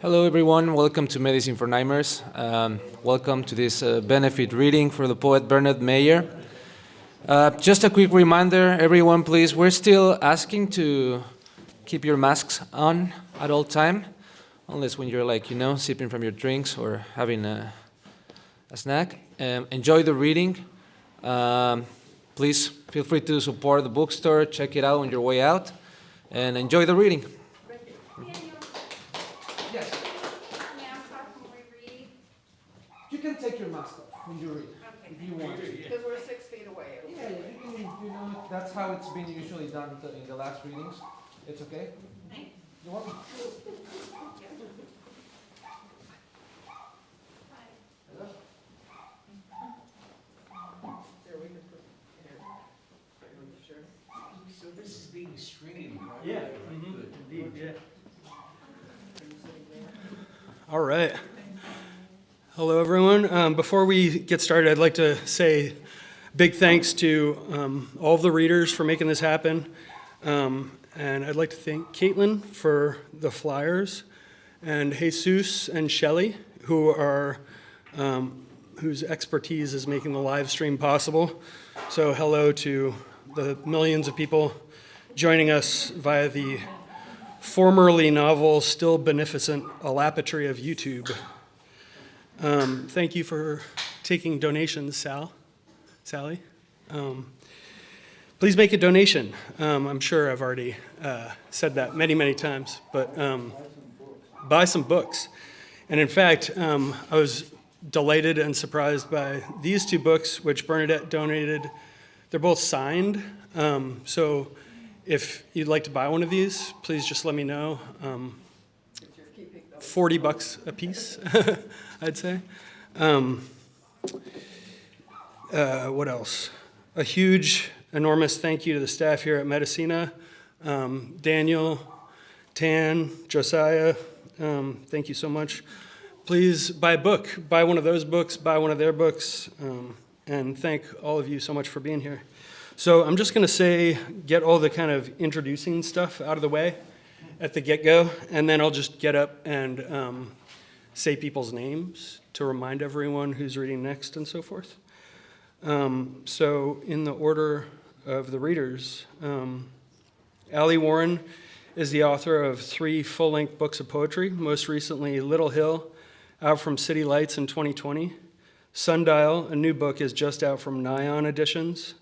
Hello everyone, welcome to Medicine for Nightmares. Welcome to this benefit reading for the poet Bernadette Meyer. Just a quick reminder, everyone please, we're still asking to keep your masks on at all time, unless when you're sipping from your drinks or having a snack. Enjoy the reading. Please feel free to support the bookstore, check it out on your way out, and enjoy the reading. Yes. You can take your mask off when you read, if you want to. Because we're 6 feet away. Yeah, that's how it's been usually done in the last readings. It's okay? Thanks. You're welcome. Hello? There, we can put here. Are you sure? So this is being streamed, right? Yeah. Good. Indeed, yeah. Are you sitting there? All right. Hello, everyone. Before we get started, I'd like to say big thanks to all of the readers for making this happen. And I'd like to thank Caitlin for the flyers, and Jesus and Shelley, whose expertise is making the live stream possible. So hello to the millions of people joining us via the formerly novel, still beneficent alapatry of YouTube. Thank you for taking donations, Sally. Please make a donation. I'm sure I've already said that many, many times, but buy some books. And in fact, I was delighted and surprised by these two books, which Bernadette donated. They're both signed, so if you'd like to buy one of these, please just let me know. $40 a piece, I'd say. What else? A huge, enormous thank you to the staff here at Medicina. Daniel, Tan, Josiah, thank you so much. Please buy a book. Buy one of those books, buy one of their books, and thank all of you so much for being here. So I'm just going to get all the kind of introducing stuff out of the way at the get-go, and then I'll just get up and say people's names to remind everyone who's reading next and so forth. So in the order of the readers, Alli Warren is the author of 3 full-length books of poetry, most recently Little Hill, out from City Lights in 2020. Sundial, a new book, is just out from Nyan Editions.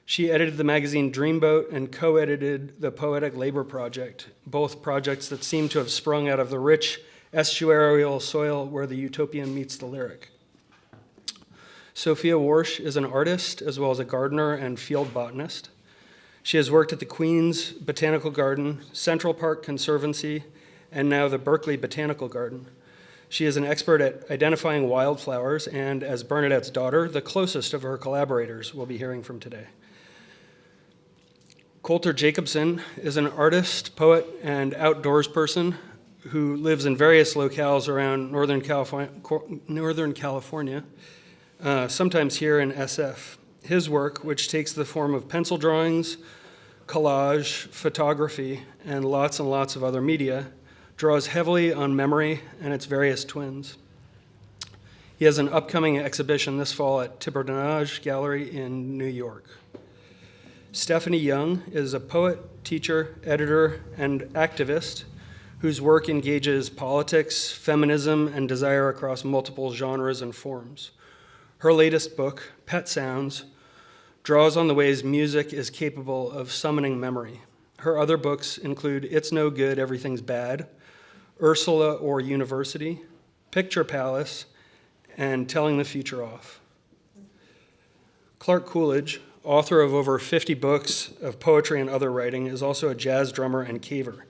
She edited the magazine Dreamboat and co-edited the Poetic Labor Project, both projects that seem to have sprung out of the rich estuarial soil where the utopian meets the lyric. Sophia Warsh is an artist as well as a gardener and field botanist. She has worked at the Queens Botanical Garden, Central Park Conservancy, and now the Berkeley Botanical Garden. She is an expert at identifying wildflowers and, as Bernadette's daughter, the closest of her collaborators we'll be hearing from today. Colter Jacobsen is an artist, poet, and outdoors person who lives in various locales around Northern California, sometimes here in SF. His work, which takes the form of pencil drawings, collage, photography, and lots of other media, draws heavily on memory and its various twins. He has an upcoming exhibition this fall at Tibernage Gallery in New York. Stephanie Young is a poet, teacher, editor, and activist whose work engages politics, feminism, and desire across multiple genres and forms. Her latest book, Pet Sounds, draws on the ways music is capable of summoning memory. Her other books include It's No Good, Everything's Bad, Ursula or University, Picture Palace, and Telling the Future Off. Clark Coolidge, author of over 50 books of poetry and other writing, is also a jazz drummer and caver.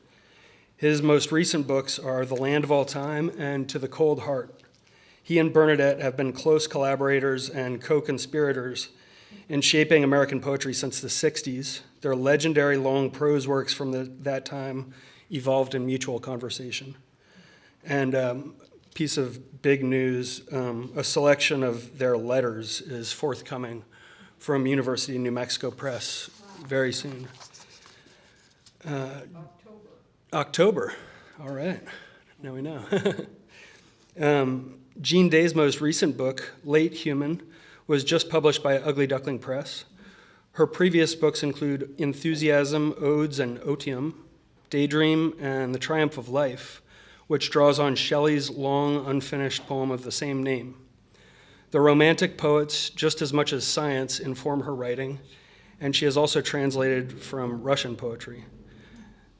His most recent books are The Land of All Time and To the Cold Heart. He and Bernadette have been close collaborators and co-conspirators in shaping American poetry since the 60s. Their legendary long prose works from that time evolved in mutual conversation. And piece of big news, a selection of their letters is forthcoming from University of New Mexico Press very soon. October. All right. Now we know. Jean Day's most recent book, Late Human, was just published by Ugly Duckling Press. Her previous books include Enthusiasm, Odes, and Otium, Daydream, and The Triumph of Life, which draws on Shelley's long, unfinished poem of the same name. The Romantic poets, just as much as science, inform her writing, and she has also translated from Russian poetry.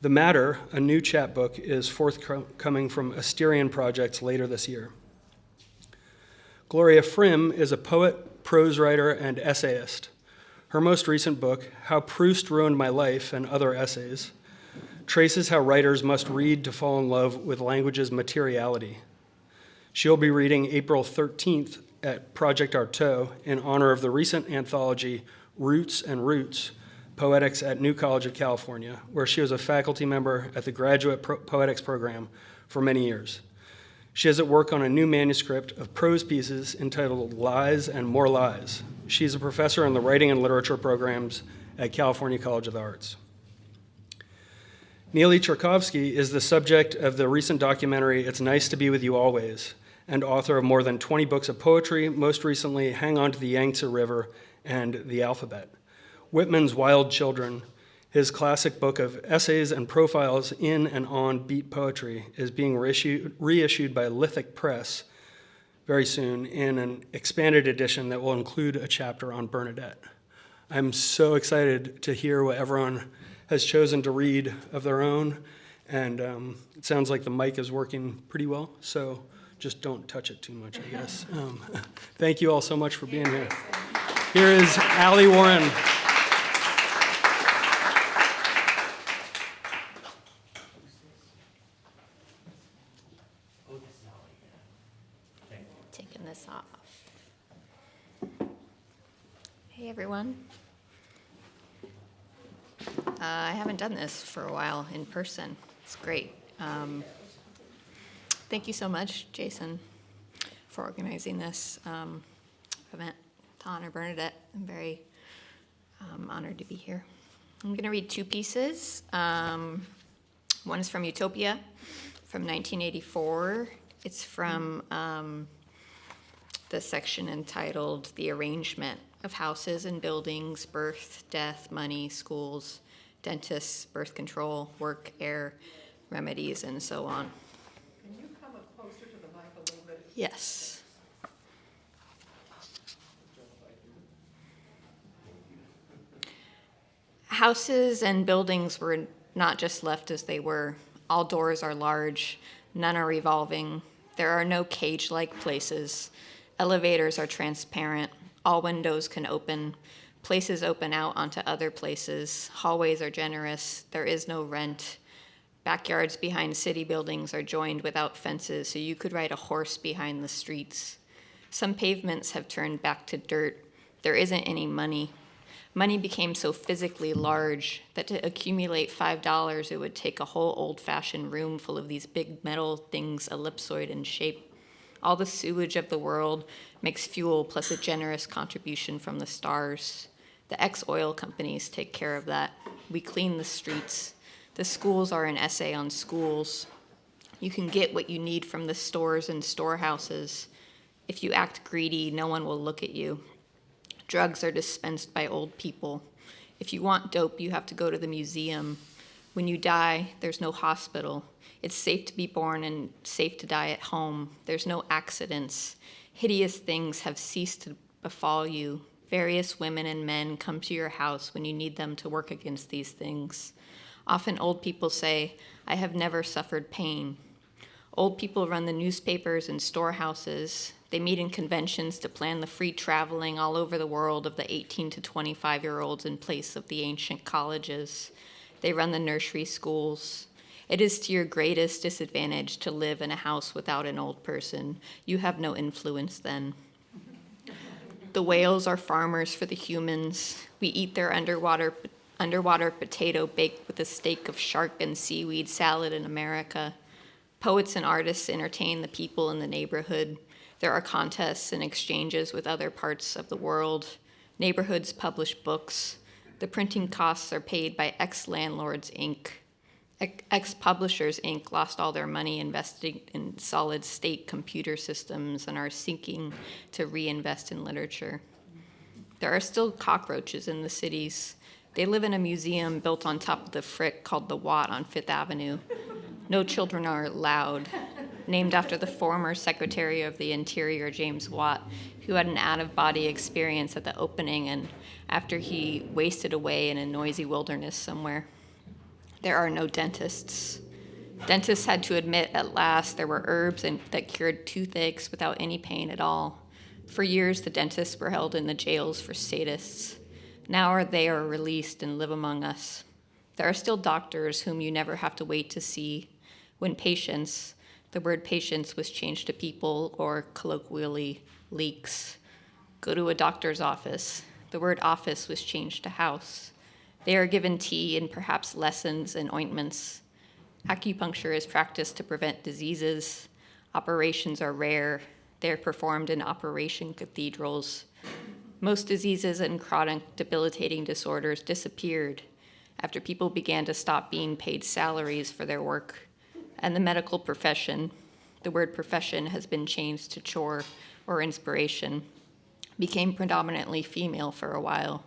The Matter, a new chapbook, is forthcoming from Asterian Projects later this year. Gloria Frim is a poet, prose writer, and essayist. Her most recent book, How Proust Ruined My Life and Other Essays, traces how writers must read to fall in love with language's materiality. She'll be reading April 13th at Project Artaud in honor of the recent anthology Roots and Roots, Poetics at New College of California, where she was a faculty member at the graduate poetics program for many years. She is at work on a new manuscript of prose pieces entitled Lies and More Lies. She's a professor in the writing and literature programs at California College of the Arts. Neeli Cherkovski is the subject of the recent documentary It's Nice to Be With You Always, and author of more than 20 books of poetry, most recently Hang On to the Yangtze River and The Alphabet. Whitman's Wild Children, his classic book of essays and profiles in and on beat poetry, is being reissued by Lithic Press very soon in an expanded edition that will include a chapter on Bernadette. I'm so excited to hear what everyone has chosen to read of their own, and it sounds like the mic is working pretty well, so just don't touch it too much, I guess. Thank you all so much for being here. Here is Alli Warren. Taking this off. Hey, everyone. I haven't done this for a while in person. It's great. Thank you so much, Jason, for organizing this event to honor Bernadette. I'm very honored to be here. I'm going to read two pieces. One is from Utopia from 1984. It's from the section entitled The Arrangement of Houses and Buildings, Birth, Death, Money, Schools, Dentists, Birth Control, Work, Air, Remedies, and so on. Can you come up closer to the mic a little bit? Yes. Houses and buildings were not just left as they were. All doors are large, none are revolving. There are no cage-like places. Elevators are transparent. All windows can open. Places open out onto other places. Hallways are generous. There is no rent. Backyards behind city buildings are joined without fences, so you could ride a horse behind the streets. Some pavements have turned back to dirt. There isn't any money. Money became so physically large that to accumulate $5, it would take a whole old-fashioned room full of these big metal things ellipsoid in shape. All the sewage of the world makes fuel plus a generous contribution from the stars. The ex-oil companies take care of that. We clean the streets. The schools are an essay on schools. You can get what you need from the stores and storehouses. If you act greedy, no one will look at you. Drugs are dispensed by old people. If you want dope, you have to go to the museum. When you die, there's no hospital. It's safe to be born and safe to die at home. There's no accidents. Hideous things have ceased to befall you. Various women and men come to your house when you need them to work against these things. Often old people say, I have never suffered pain. Old people run the newspapers and storehouses. They meet in conventions to plan the free traveling all over the world of the 18 to 25-year-olds in place of the ancient colleges. They run the nursery schools. It is to your greatest disadvantage to live in a house without an old person. You have no influence then. The whales are farmers for the humans. We eat their underwater potato baked with a steak of shark and seaweed salad in America. Poets and artists entertain the people in the neighborhood. There are contests and exchanges with other parts of the world. Neighborhoods publish books. The printing costs are paid by ex-landlords' ink. Ex-Publishers, Inc. lost all their money investing in solid state computer systems and are seeking to reinvest in literature. There are still cockroaches in the cities. They live in a museum built on top of the Frick called the Watt on Fifth Avenue. No children are allowed, named after the former Secretary of the Interior, James Watt, who had an out-of-body experience at the opening and after he wasted away in a noisy wilderness somewhere. There are no dentists. Dentists had to admit at last there were herbs that cured toothaches without any pain at all. For years, the dentists were held in the jails for sadists. Now they are released and live among us. There are still doctors whom you never have to wait to see. When patients, the word patients was changed to people, or colloquially, leaks. Go to a doctor's office. The word office was changed to house. They are given tea and perhaps lessons and ointments. Acupuncture is practiced to prevent diseases. Operations are rare. They are performed in operation cathedrals. Most diseases and chronic debilitating disorders disappeared after people began to stop being paid salaries for their work. And the medical profession, the word profession has been changed to chore or inspiration, became predominantly female for a while.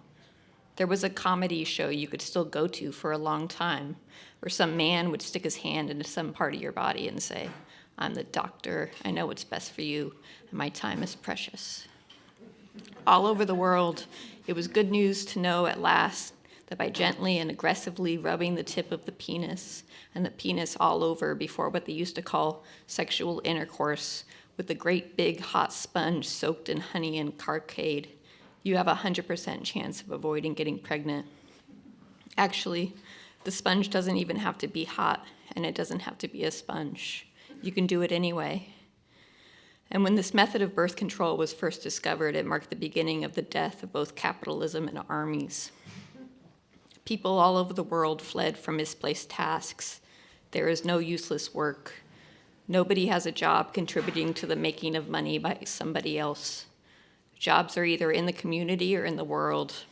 There was a comedy show you could still go to for a long time, where some man would stick his hand into some part of your body and say, "I'm the doctor, I know what's best for you, and my time is precious." All over the world, it was good news to know at last that by gently and aggressively rubbing the tip of the penis, and the penis all over before what they used to call sexual intercourse, with the great big hot sponge soaked in honey and carcade, you have a 100% chance of avoiding getting pregnant. Actually, the sponge doesn't even have to be hot, and it doesn't have to be a sponge. You can do it anyway. And when this method of birth control was first discovered, it marked the beginning of the death of both capitalism and armies. People all over the world fled from misplaced tasks. There is no useless work. Nobody has a job contributing to the making of money by somebody else. Jobs are either in the community or in the world.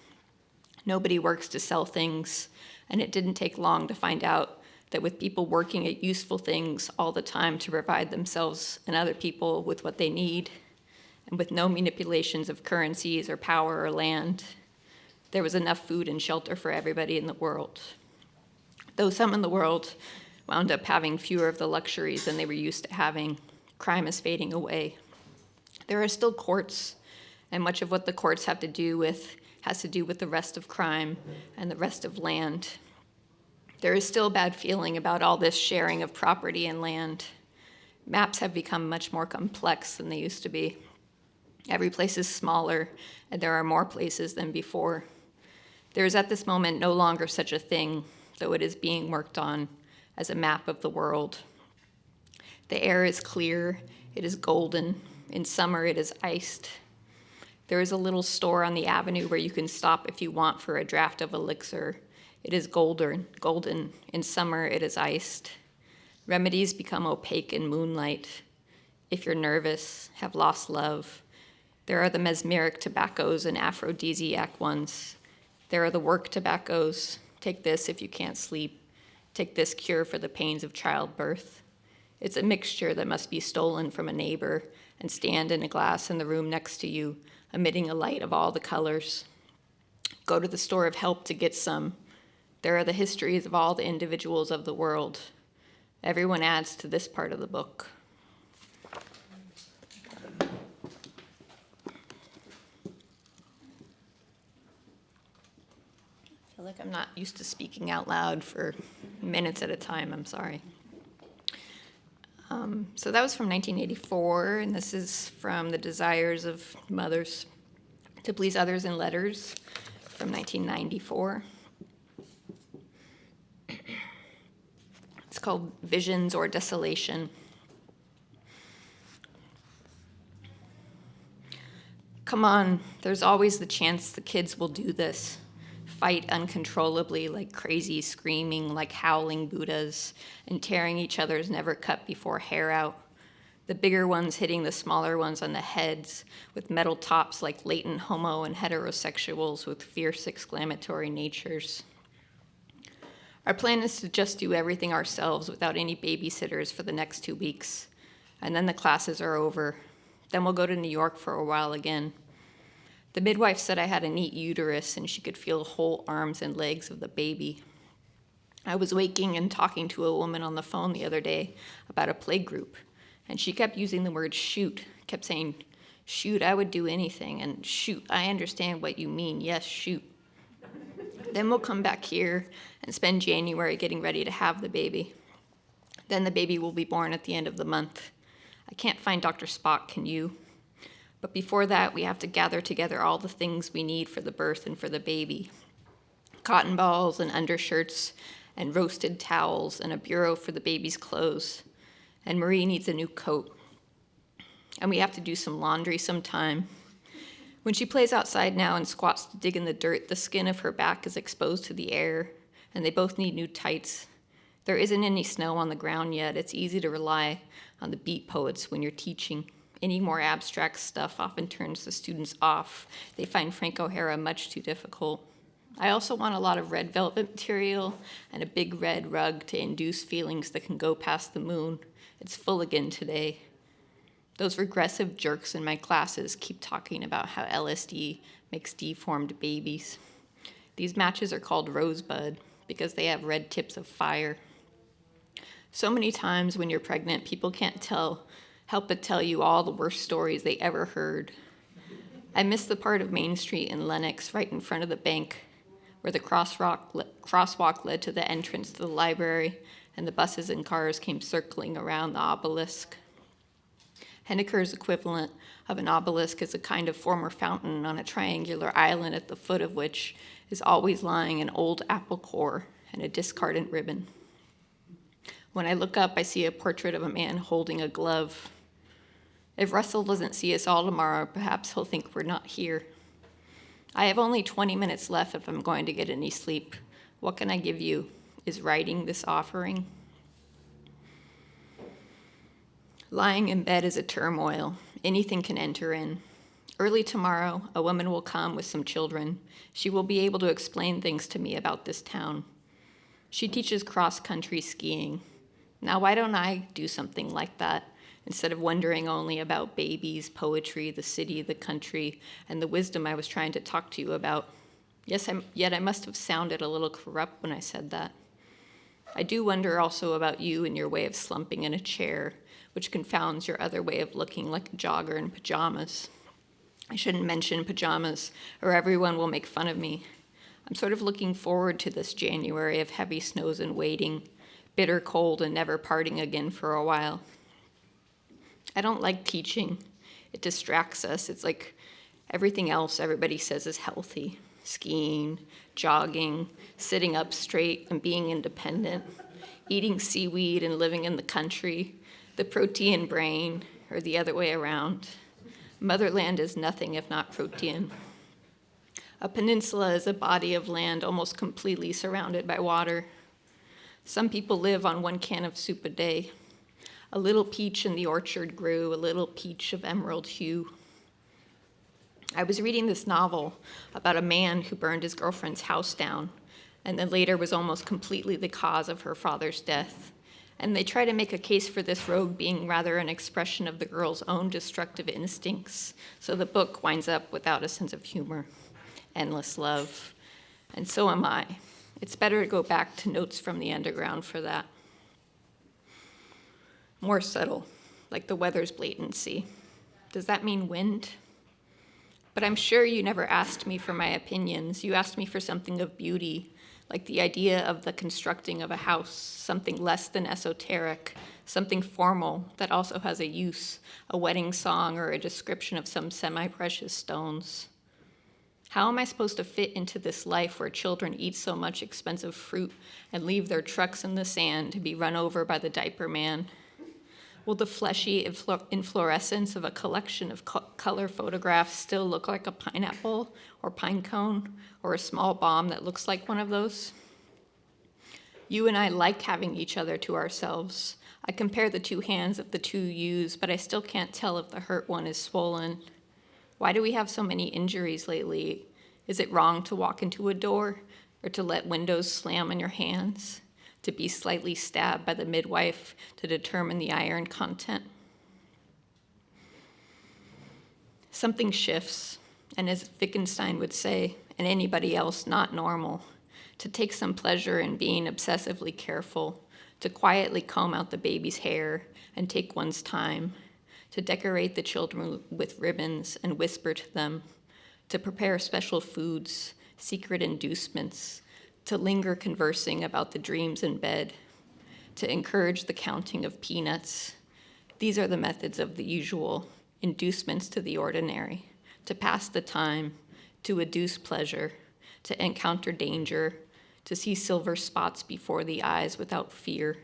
Nobody works to sell things, and it didn't take long to find out that with people working at useful things all the time to provide themselves and other people with what they need, and with no manipulations of currencies or power or land, there was enough food and shelter for everybody in the world. Though some in the world wound up having fewer of the luxuries than they were used to having, crime is fading away. There are still courts, and much of what the courts have to do with has to do with the rest of crime and the rest of land. There is still bad feeling about all this sharing of property and land. Maps have become much more complex than they used to be. Every place is smaller, and there are more places than before. There is at this moment no longer such a thing, though it is being worked on, as a map of the world. The air is clear, it is golden. In summer, it is iced. There is a little store on the avenue where you can stop if you want for a draft of elixir. It is golden. In summer, it is iced. Remedies become opaque in moonlight. If you're nervous, have lost love, there are the mesmeric tobaccos and aphrodisiac ones. There are the work tobaccos. Take this if you can't sleep. Take this cure for the pains of childbirth. It's a mixture that must be stolen from a neighbor and stand in a glass in the room next to you, emitting a light of all the colors. Go to the store of help to get some. There are the histories of all the individuals of the world. Everyone adds to this part of the book. I feel like I'm not used to speaking out loud for minutes at a time. I'm sorry. So that was from 1984, and this is from The Desires of Mothers to Please Others in Letters from 1994. It's called Visions or Desolation. Come on, there's always the chance the kids will do this. Fight uncontrollably like crazy, screaming like howling Buddhas, and tearing each other's never-cut-before hair out. The bigger ones hitting the smaller ones on the heads with metal tops like latent homo and heterosexuals with fierce exclamatory natures. Our plan is to just do everything ourselves without any babysitters for the next 2 weeks. And then the classes are over. Then we'll go to New York for a while again. The midwife said I had a neat uterus and she could feel the whole arms and legs of the baby. I was waking and talking to a woman on the phone the other day about a play group, and she kept using the word shoot, kept saying, shoot, I would do anything, and shoot, I understand what you mean, yes, shoot. Then we'll come back here and spend January getting ready to have the baby. Then the baby will be born at the end of the month. I can't find Dr. Spock, can you? But before that, we have to gather together all the things we need for the birth and for the baby. Cotton balls and undershirts and roasted towels and a bureau for the baby's clothes. And Marie needs a new coat. And we have to do some laundry sometime. When she plays outside now and squats to dig in the dirt, the skin of her back is exposed to the air, and they both need new tights. There isn't any snow on the ground yet. It's easy to rely on the beat poets when you're teaching. Any more abstract stuff often turns the students off. They find Frank O'Hara much too difficult. I also want a lot of red velvet material and a big red rug to induce feelings that can go past the moon. It's full again today. Those regressive jerks in my classes keep talking about how LSD makes deformed babies. These matches are called Rosebud because they have red tips of fire. So many times when you're pregnant, people can't help but tell you all the worst stories they ever heard. I miss the part of Main Street in Lenox right in front of the bank where the crosswalk led to the entrance to the library and the buses and cars came circling around the obelisk. Henneker's equivalent of an obelisk is a kind of former fountain on a triangular island at the foot of which is always lying an old apple core and a discarded ribbon. When I look up, I see a portrait of a man holding a glove. If Russell doesn't see us all tomorrow, perhaps he'll think we're not here. I have only 20 minutes left if I'm going to get any sleep. What can I give you? Is writing this offering? Lying in bed is a turmoil. Anything can enter in. Early tomorrow, a woman will come with some children. She will be able to explain things to me about this town. She teaches cross-country skiing. Now, why don't I do something like that instead of wondering only about babies, poetry, the city, the country, and the wisdom I was trying to talk to you about? Yet I must have sounded a little corrupt when I said that. I do wonder also about you and your way of slumping in a chair, which confounds your other way of looking like a jogger in pajamas. I shouldn't mention pajamas, or everyone will make fun of me. I'm sort of looking forward to this January of heavy snows and waiting, bitter cold and never parting again for a while. I don't like teaching. It distracts us. It's like everything else everybody says is healthy. Skiing, jogging, sitting up straight and being independent, eating seaweed and living in the country, the protean brain, or the other way around. Motherland is nothing if not protean. A peninsula is a body of land almost completely surrounded by water. Some people live on 1 can of soup a day. A little peach in the orchard grew, a little peach of emerald hue. I was reading this novel about a man who burned his girlfriend's house down, and then later was almost completely the cause of her father's death. And they try to make a case for this rogue being rather an expression of the girl's own destructive instincts, so the book winds up without a sense of humor. Endless love. And so am I. It's better to go back to Notes from the Underground for that. More subtle, like the weather's blatancy. Does that mean wind? But I'm sure you never asked me for my opinions. You asked me for something of beauty, like the idea of the constructing of a house, something less than esoteric, something formal that also has a use, a wedding song or a description of some semi-precious stones. How am I supposed to fit into this life where children eat so much expensive fruit and leave their trucks in the sand to be run over by the diaper man? Will the fleshy inflorescence of a collection of color photographs still look like a pineapple or pine cone or a small bomb that looks like one of those? You and I like having each other to ourselves. I compare the two hands of the two yous, but I still can't tell if the hurt one is swollen. Why do we have so many injuries lately? Is it wrong to walk into a door? or to let windows slam on your hands, to be slightly stabbed by the midwife to determine the iron content. Something shifts, and as Wittgenstein would say, and anybody else not normal, to take some pleasure in being obsessively careful, to quietly comb out the baby's hair and take one's time, to decorate the children with ribbons and whisper to them, to prepare special foods, secret inducements, to linger conversing about the dreams in bed, to encourage the counting of peanuts. These are the methods of the usual, inducements to the ordinary, to pass the time, to adduce pleasure, to encounter danger, to see silver spots before the eyes without fear,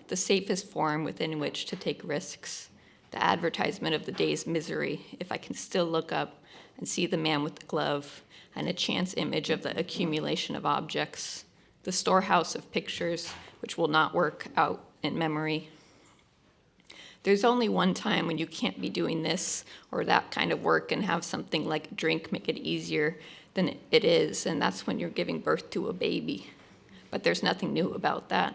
the safest form within which to take risks, the advertisement of the day's misery, if I can still look up and see the man with the glove, and a chance image of the accumulation of objects, the storehouse of pictures which will not work out in memory. There's only one time when you can't be doing this or that kind of work and have something like a drink make it easier than it is, and that's when you're giving birth to a baby. But there's nothing new about that.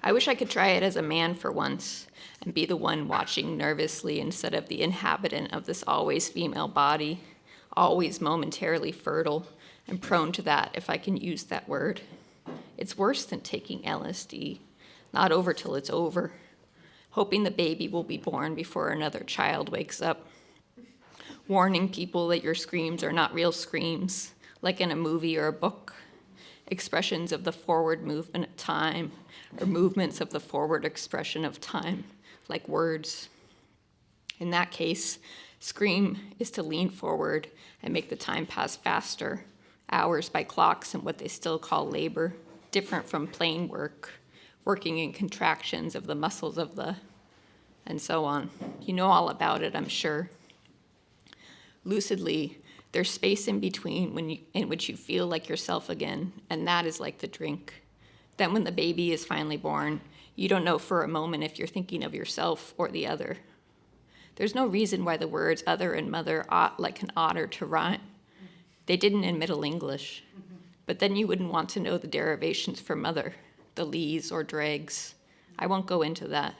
I wish I could try it as a man for once and be the one watching nervously instead of the inhabitant of this always female body, always momentarily fertile and prone to that, if I can use that word. It's worse than taking LSD, not over till it's over, hoping the baby will be born before another child wakes up, warning people that your screams are not real screams, like in a movie or a book, expressions of the forward movement of time, or movements of the forward expression of time, like words. In that case, scream is to lean forward and make the time pass faster, hours by clocks and what they still call labor, different from plain work, working in contractions of the muscles of the, and so on. You know all about it, I'm sure. Lucidly, there's space in between in which you feel like yourself again, and that is like the drink. Then when the baby is finally born, you don't know for a moment if you're thinking of yourself or the other. There's no reason why the words other and mother ought like an otter to rhyme. They didn't in Middle English, but then you wouldn't want to know the derivations for mother, the lees or dregs. I won't go into that,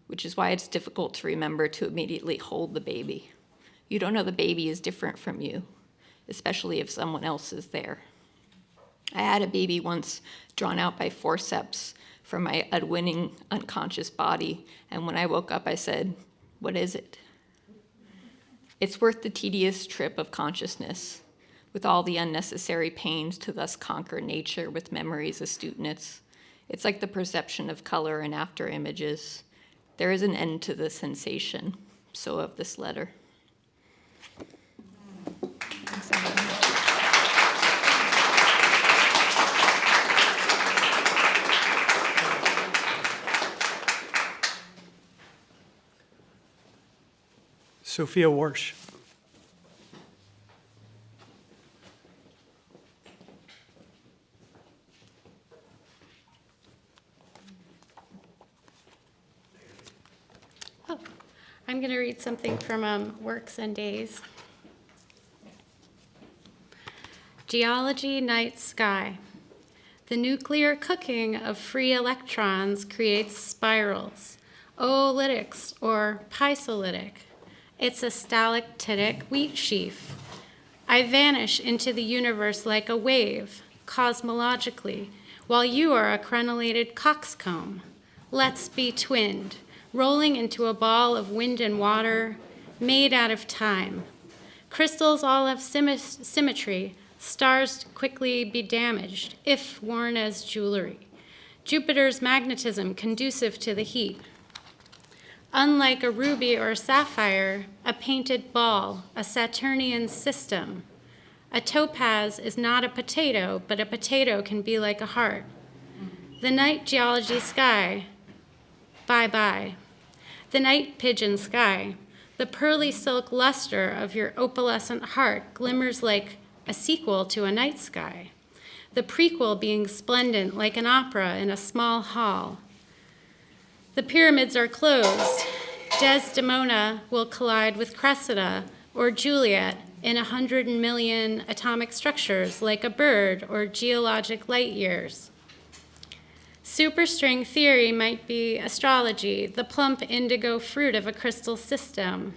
which is why it's difficult to remember to immediately hold the baby. You don't know the baby is different from you, especially if someone else is there. I had a baby once drawn out by forceps from my unwitting, unconscious body, and when I woke up, I said, "What is it?" It's worth the tedious trip of consciousness, with all the unnecessary pains to thus conquer nature with memory's astuteness. It's like the perception of color and after images. There is an end to the sensation, so of this letter. Sophia Warsh. Oh, I'm going to read something from Works and Days. Geology, night sky. The nuclear cooking of free electrons creates spirals, oolitics or pisolytic. It's a stalactitic wheat sheaf. I vanish into the universe like a wave, cosmologically, while you are a crenellated coxcomb. Let's be twinned, rolling into a ball of wind and water, made out of time. Crystals all have symmetry, stars quickly be damaged, if worn as jewelry. Jupiter's magnetism conducive to the heat. Unlike a ruby or a sapphire, a painted ball, a Saturnian system. A topaz is not a potato, but a potato can be like a heart. The night geology sky, bye-bye. The night pigeon sky, the pearly silk luster of your opalescent heart glimmers like a sequel to a night sky. The prequel being splendent like an opera in a small hall. The pyramids are closed. Desdemona will collide with Cressida or Juliet in 100 million atomic structures like a bird or geologic light years. Superstring theory might be astrology, the plump indigo fruit of a crystal system.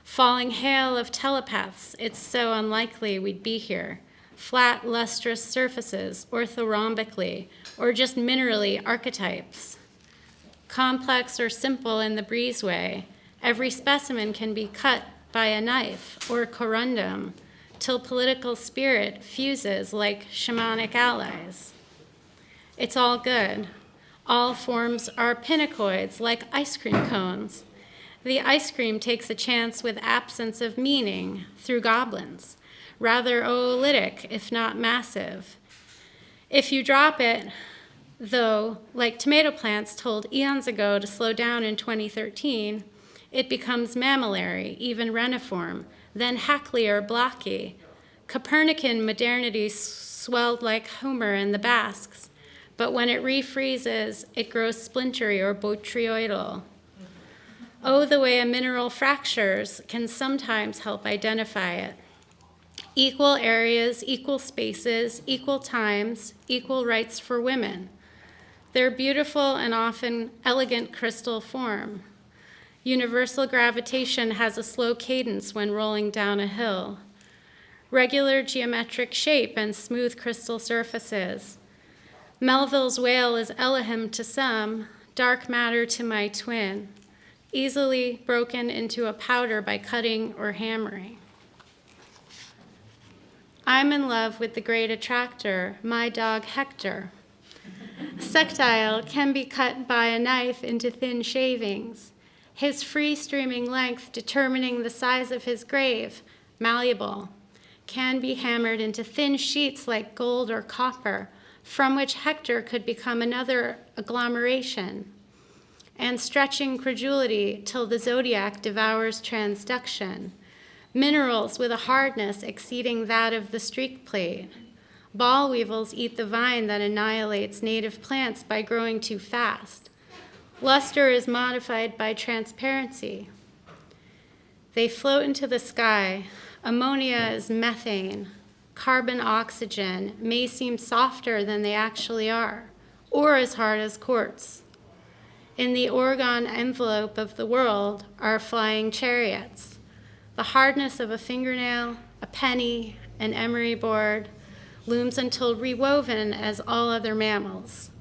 Falling hail of telepaths, it's so unlikely we'd be here. Flat, lustrous surfaces, orthorhombically, or just minerally archetypes. Complex or simple in the breezeway, every specimen can be cut by a knife or corundum till political spirit fuses like shamanic allies. It's all good. All forms are pinacoids like ice cream cones. The ice cream takes a chance with absence of meaning through goblins, rather oolitic if not massive. If you drop it, though, like tomato plants told eons ago to slow down in 2013, it becomes mammillary, even reniform, then hackly or blocky. Copernican modernity swelled like Homer and the Basques, but when it refreezes, it grows splintery or botryoidal. Oh, the way a mineral fractures can sometimes help identify it. Equal areas, equal spaces, equal times, equal rights for women. Their beautiful and often elegant crystal form. Universal gravitation has a slow cadence when rolling down a hill. Regular geometric shape and smooth crystal surfaces. Melville's whale is Elohim to some, dark matter to my twin, easily broken into a powder by cutting or hammering. I'm in love with the great attractor, my dog Hector. Sectile can be cut by a knife into thin shavings, his free streaming length determining the size of his grave, malleable, can be hammered into thin sheets like gold or copper, from which Hector could become another agglomeration, and stretching credulity till the zodiac devours transduction, minerals with a hardness exceeding that of the streak plate. Ball weevils eat the vine that annihilates native plants by growing too fast. Luster is modified by transparency. They float into the sky. Ammonia is methane. Carbon oxygen may seem softer than they actually are, or as hard as quartz. In the orgone envelope of the world are flying chariots. The hardness of a fingernail, a penny, an emery board, looms until rewoven as all other mammals.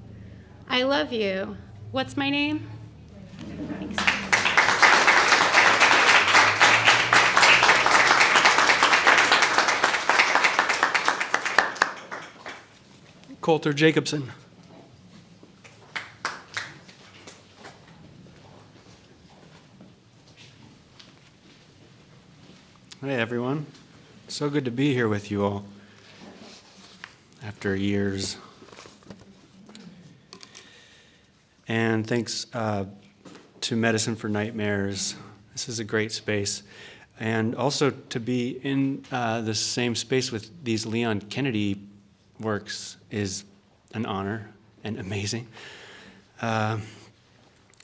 I love you. What's my name? Thanks. Colter Jacobsen. Hey everyone, so good to be here with you all after years. And thanks to Medicine for Nightmares. This is a great space. And also to be in the same space with these Leon Kennedy works is an honor and amazing. And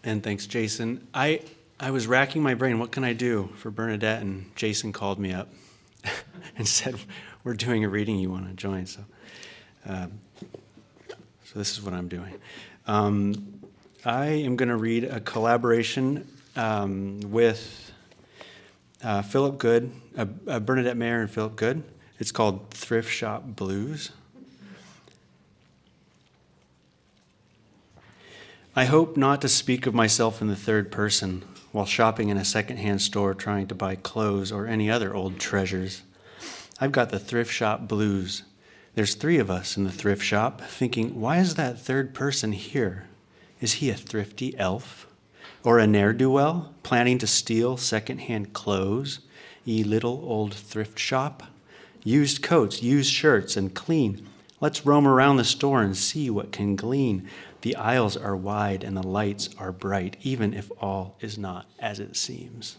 thanks, Jason. I was racking my brain, what can I do for Bernadette? And Jason called me up and said, we're doing a reading, you want to join? So this is what I'm doing. I am going to read a collaboration with Philip Good, Bernadette Mayer and Philip Good. It's called Thrift Shop Blues. I hope not to speak of myself in the third person while shopping in a secondhand store trying to buy clothes or any other old treasures. I've got the thrift shop blues. There's 3 of us in the thrift shop thinking, why is that third person here? Is he a thrifty elf? Or a ne'er-do-well planning to steal secondhand clothes? Ye little old thrift shop? Used coats, used shirts, and clean. Let's roam around the store and see what can glean. The aisles are wide and the lights are bright, even if all is not as it seems.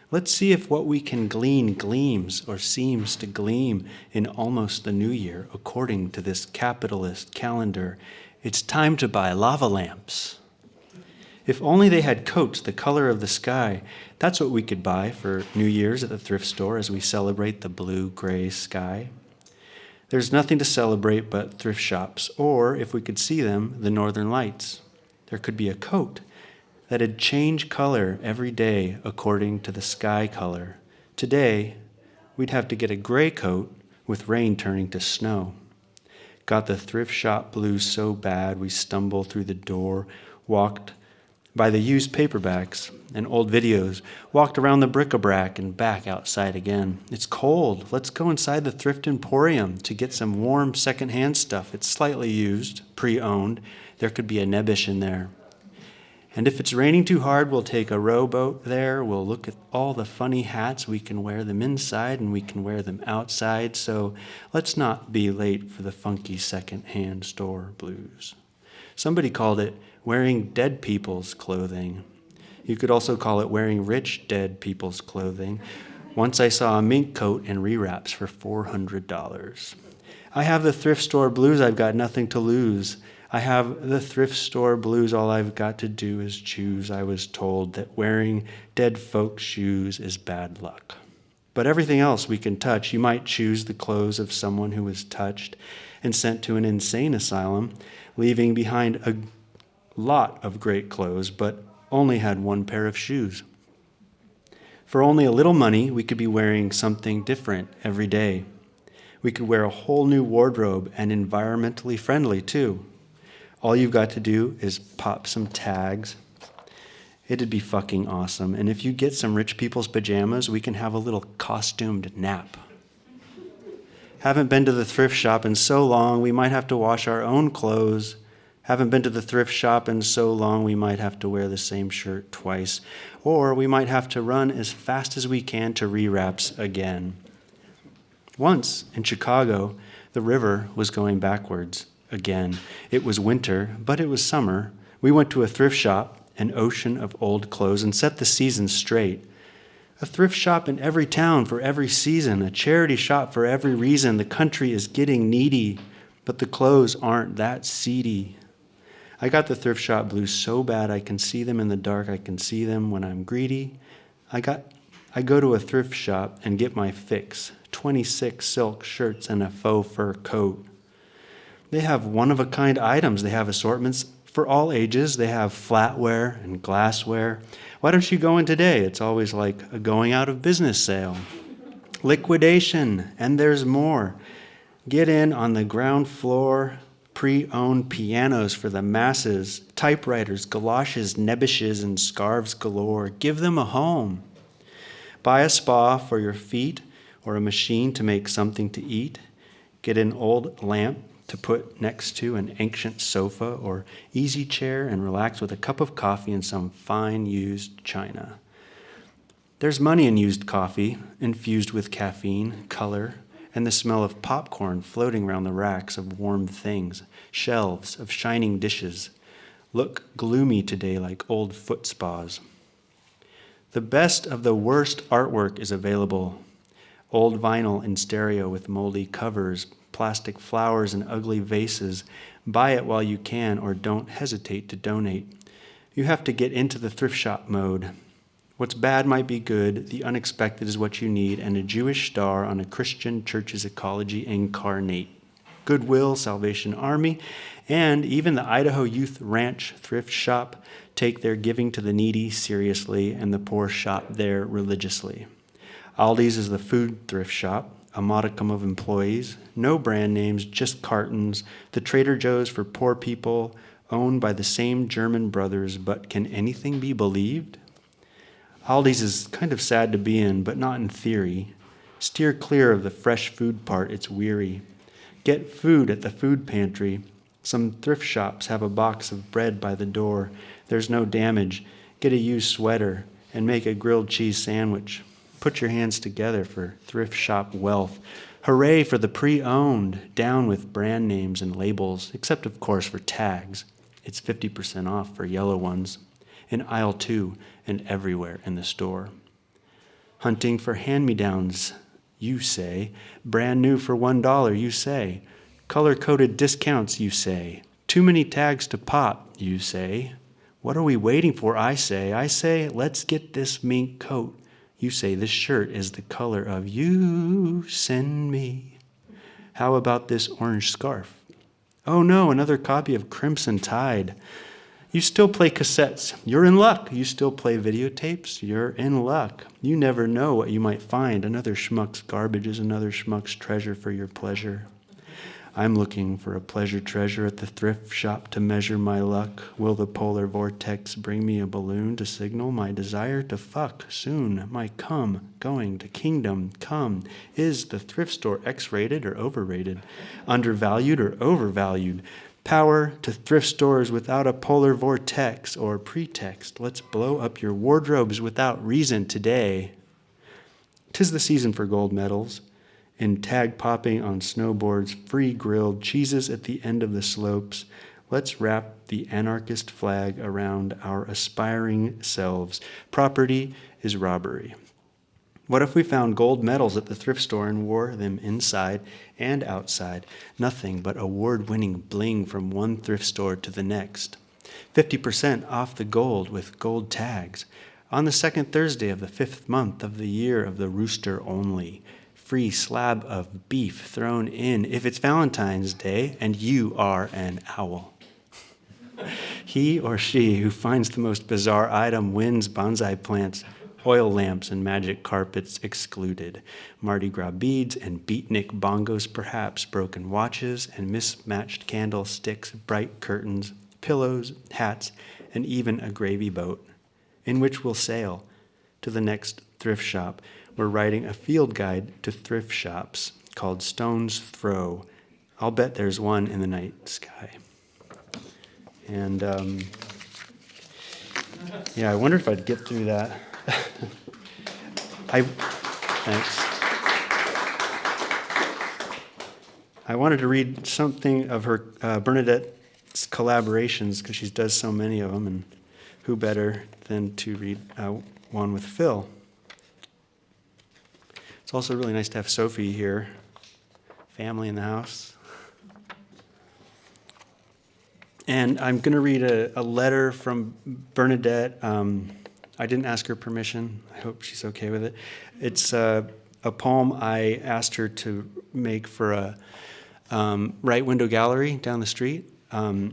Let's see if what we can glean gleams or seems to gleam in almost the new year, according to this capitalist calendar. It's time to buy lava lamps. If only they had coats the color of the sky. That's what we could buy for New Year's at the thrift store as we celebrate the blue-gray sky. There's nothing to celebrate but thrift shops, or, if we could see them, the northern lights. There could be a coat that'd change color every day according to the sky color. Today, we'd have to get a gray coat with rain turning to snow. Got the thrift shop blues so bad we stumbled through the door, walked by the used paperbacks and old videos, walked around the bric-a-brac and back outside again. It's cold. Let's go inside the Thrift Emporium to get some warm secondhand stuff. It's slightly used, pre-owned. There could be a nebbish in there. And if it's raining too hard, we'll take a rowboat there. We'll look at all the funny hats. We can wear them inside and we can wear them outside. So let's not be late for the funky second-hand store blues. Somebody called it wearing dead people's clothing. You could also call it wearing rich dead people's clothing. Once I saw a mink coat and rewraps for $400. I have the thrift store blues. I've got nothing to lose. I have the thrift store blues. All I've got to do is choose. I was told that wearing dead folks' shoes is bad luck. But everything else we can touch. You might choose the clothes of someone who was touched and sent to an insane asylum, leaving behind a lot of great clothes, but only had one pair of shoes. For only a little money, we could be wearing something different every day. We could wear a whole new wardrobe and environmentally friendly too. All you've got to do is pop some tags. It'd be fucking awesome. And if you get some rich people's pajamas, we can have a little costumed nap. Haven't been to the thrift shop in so long, we might have to wash our own clothes. Haven't been to the thrift shop in so long, we might have to wear the same shirt twice. Or we might have to run as fast as we can to rewraps again. Once, in Chicago, the river was going backwards again. It was winter, but it was summer. We went to a thrift shop, an ocean of old clothes, and set the season straight. A thrift shop in every town for every season, a charity shop for every reason. The country is getting needy, but the clothes aren't that seedy. I got the thrift shop blues so bad I can see them in the dark. I can see them when I'm greedy. I go to a thrift shop and get my fix. 26 silk shirts and a faux fur coat. They have one-of-a-kind items. They have assortments for all ages. They have flatware and glassware. Why don't you go in today? It's always like a going out of business sale. Liquidation, and there's more. Get in on the ground floor. Pre-owned pianos for the masses, typewriters, galoshes, nebbishes, and scarves galore. Give them a home. Buy a spa for your feet or a machine to make something to eat. Get an old lamp to put next to an ancient sofa or easy chair and relax with a cup of coffee and some fine used china. There's money in used coffee, infused with caffeine, color, and the smell of popcorn floating around the racks of warm things, shelves of shining dishes. Look gloomy today like old foot spas. The best of the worst artwork is available. Old vinyl in stereo with moldy covers, plastic flowers and ugly vases. Buy it while you can or don't hesitate to donate. You have to get into the thrift shop mode. What's bad might be good, the unexpected is what you need, and a Jewish star on a Christian church's ecology incarnate. Goodwill, Salvation Army, and even the Idaho Youth Ranch Thrift Shop take their giving to the needy seriously, and the poor shop there religiously. Aldi's is the food thrift shop, a modicum of employees, no brand names, just cartons. The Trader Joe's for poor people, owned by the same German brothers, but can anything be believed? Aldi's is kind of sad to be in, but not in theory. Steer clear of the fresh food part, it's weary. Get food at the food pantry. Some thrift shops have a box of bread by the door. There's no damage. Get a used sweater and make a grilled cheese sandwich. Put your hands together for thrift shop wealth. Hooray for the pre-owned, down with brand names and labels, except of course for tags. It's 50% off for yellow ones. In aisle 2 and everywhere in the store. Hunting for hand-me-downs, you say. Brand new for $1, you say. Color-coded discounts, you say. Too many tags to pop, you say. What are we waiting for, I say, let's get this mink coat. You say this shirt is the color of you send me. How about this orange scarf? Oh no, another copy of Crimson Tide. You still play cassettes. You're in luck. You still play videotapes. You're in luck. You never know what you might find. Another schmuck's garbage is another schmuck's treasure for your pleasure. I'm looking for a pleasure treasure at the thrift shop to measure my luck. Will the polar vortex bring me a balloon to signal my desire to fuck soon? My going to kingdom come. Is the thrift store X-rated or overrated? Undervalued or overvalued? Power to thrift stores without a polar vortex or pretext. Let's blow up your wardrobes without reason today. 'Tis the season for gold medals. In tag popping on snowboards, free grilled cheeses at the end of the slopes. Let's wrap the anarchist flag around our aspiring selves. Property is robbery. What if we found gold medals at the thrift store and wore them inside and outside? Nothing but award-winning bling from one thrift store to the next. 50% off the gold with gold tags. On the second Thursday of the 5th month of the year of the rooster only. Free slab of beef thrown in if it's Valentine's Day and you are an owl. He or she who finds the most bizarre item wins bonsai plants, oil lamps and magic carpets excluded, Mardi Gras beads and beatnik bongos perhaps, broken watches and mismatched candlesticks, bright curtains, pillows, hats, and even a gravy boat, in which we'll sail to the next thrift shop. We're writing a field guide to thrift shops called Stone's Throw. I'll bet there's one in the night sky. And I wonder if I'd get through that. Thanks. I wanted to read something of her Bernadette's collaborations because she does so many of them, and who better than to read one with Phil. It's also really nice to have Sophie here, family in the house. And I'm going to read a letter from Bernadette. I didn't ask her permission. I hope she's okay with it. It's a poem I asked her to make for a right window gallery down the street for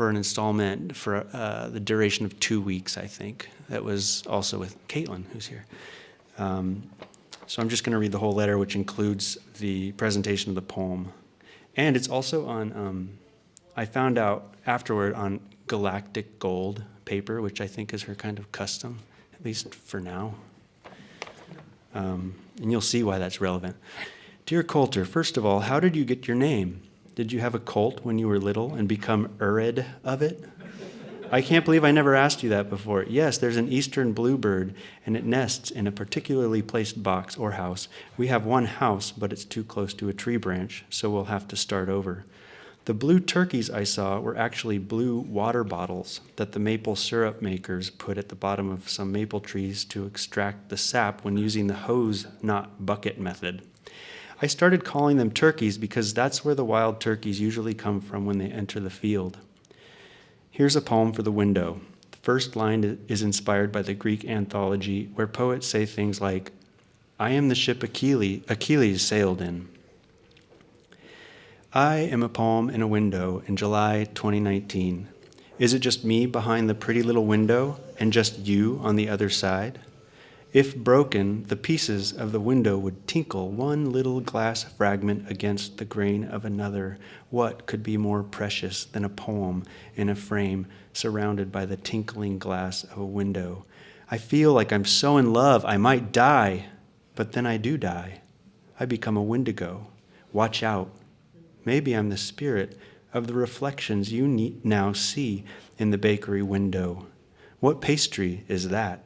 an installment for the duration of 2 weeks, I think. That was also with Caitlin, who's here. So I'm just going to read the whole letter, which includes the presentation of the poem. And it's also on, I found out afterward, on galactic gold paper, which I think is her kind of custom, at least for now. And you'll see why that's relevant. Dear Colter, first of all, how did you get your name? Did you have a colt when you were little and become Urid of it? I can't believe I never asked you that before. Yes, there's an eastern bluebird, and it nests in a particularly placed box or house. We have one house, but it's too close to a tree branch, so we'll have to start over. The blue turkeys I saw were actually blue water bottles that the maple syrup makers put at the bottom of some maple trees to extract the sap when using the hose, not bucket method. I started calling them turkeys because that's where the wild turkeys usually come from when they enter the field. Here's a poem for the window. The first line is inspired by the Greek anthology where poets say things like, I am the ship Achilles sailed in. I am a poem in a window in July 2019. Is it just me behind the pretty little window and just you on the other side? If broken, the pieces of the window would tinkle one little glass fragment against the grain of another. What could be more precious than a poem in a frame surrounded by the tinkling glass of a window? I feel like I'm so in love I might die, but then I do die. I become a Wendigo. Watch out. Maybe I'm the spirit of the reflections you now see in the bakery window. What pastry is that?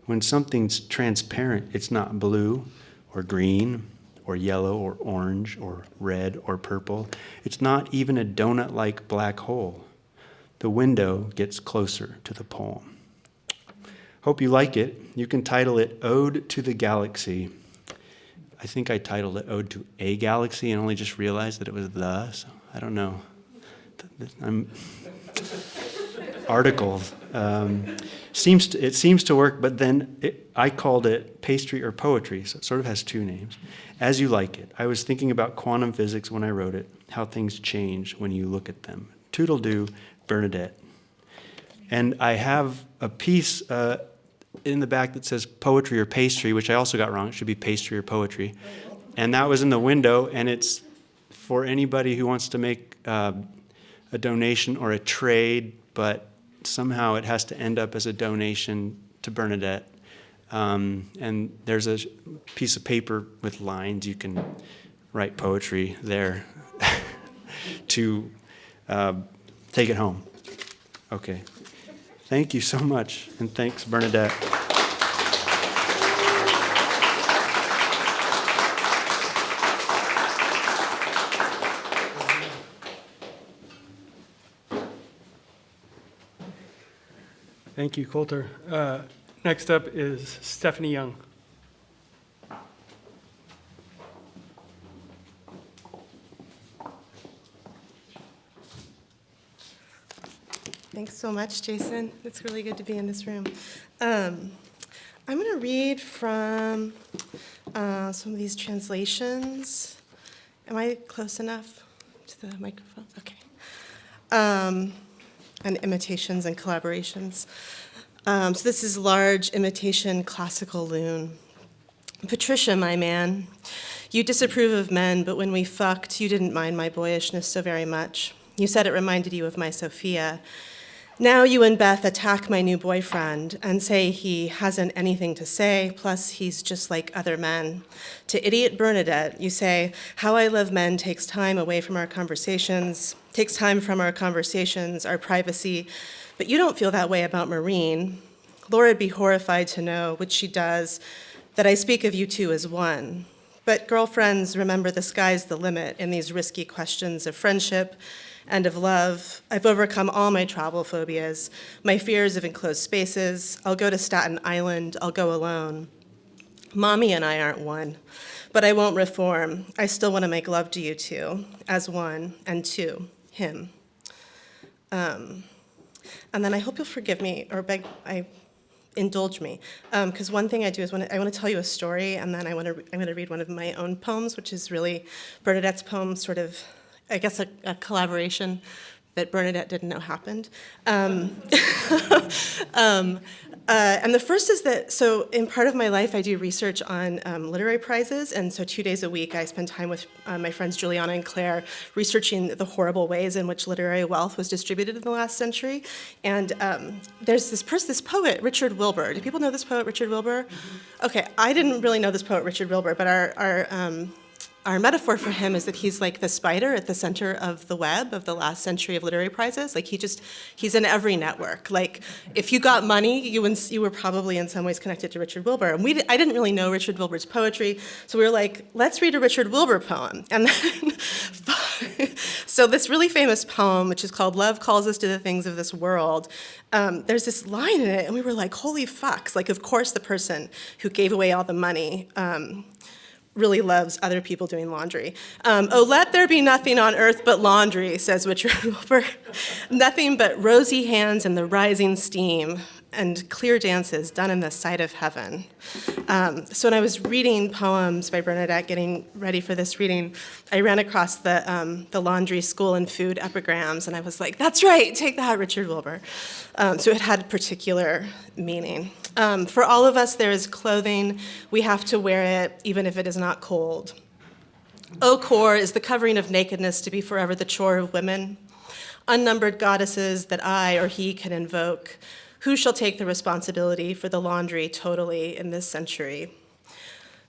When something's transparent, it's not blue or green or yellow or orange or red or purple. It's not even a donut-like black hole. The window gets closer to the poem. Hope you like it. You can title it Ode to the Galaxy. I think I titled it Ode to a Galaxy and only just realized that it was the, so I don't know. articles. It seems to work, but then I called it pastry or poetry, so it sort of has two names. As you like it. I was thinking about quantum physics when I wrote it, how things change when you look at them. Toodle-doo, Bernadette. And I have a piece in the back that says poetry or pastry, which I also got wrong. It should be pastry or poetry. And that was in the window, and it's for anybody who wants to make a donation or a trade, but somehow it has to end up as a donation to Bernadette. And there's a piece of paper with lines. You can write poetry there to take it home. Okay. Thank you so much, and thanks, Bernadette. Thank you, Colter. Next up is Stephanie Young. Thanks so much, Jason. It's really good to be in this room. I'm going to read from some of these translations. Am I close enough to the microphone? Okay. And imitations and collaborations. So this is large imitation classical loon. Patricia, my man, you disapprove of men, but when we fucked, you didn't mind my boyishness so very much. You said it reminded you of my Sophia. Now you and Beth attack my new boyfriend and say he hasn't anything to say, plus he's just like other men. To idiot Bernadette, you say, how I love men takes time away from our conversations, our privacy, but you don't feel that way about Maureen. Laura'd be horrified to know, which she does, that I speak of you two as one. But girlfriends, remember the sky's the limit in these risky questions of friendship and of love. I've overcome all my travel phobias, my fears of enclosed spaces. I'll go to Staten Island, I'll go alone. Mommy and I aren't one, but I won't reform. I still want to make love to you two, as one, and two, him. And then I hope you'll forgive me, or indulge me, because one thing I do is I want to tell you a story, and then I'm going to read one of my own poems, which is really Bernadette's poem, sort of, I guess, a collaboration that Bernadette didn't know happened. And the first is that, so in part of my life, I do research on literary prizes, and so 2 days a week, I spend time with my friends Juliana and Claire researching the horrible ways in which literary wealth was distributed in the last century. And there's this poet, Richard Wilbur. Do people know this poet, Richard Wilbur? Mm-hmm. Okay, I didn't really know this poet, Richard Wilbur, but our metaphor for him is that he's like the spider at the center of the web of the last century of literary prizes. Like he's in every network. Like if you got money, you were probably in some ways connected to Richard Wilbur. And I didn't really know Richard Wilbur's poetry, so we were like, let's read a Richard Wilbur poem. And then, so this really famous poem, which is called "Love Calls Us to the Things of This World," there's this line in it, and we were like, holy fucks. Like, of course the person who gave away all the money really loves other people doing laundry. Oh, let there be nothing on earth but laundry, says Richard Wilbur. Nothing but rosy hands and the rising steam and clear dances done in the sight of heaven. So when I was reading poems by Bernadette, getting ready for this reading, I ran across the laundry, school, and food epigrams, and I was like, that's right, take that, Richard Wilbur. So it had particular meaning. For all of us, there is clothing. We have to wear it, even if it is not cold. O core is the covering of nakedness to be forever the chore of women. Unnumbered goddesses that I or he can invoke. Who shall take the responsibility for the laundry totally in this century?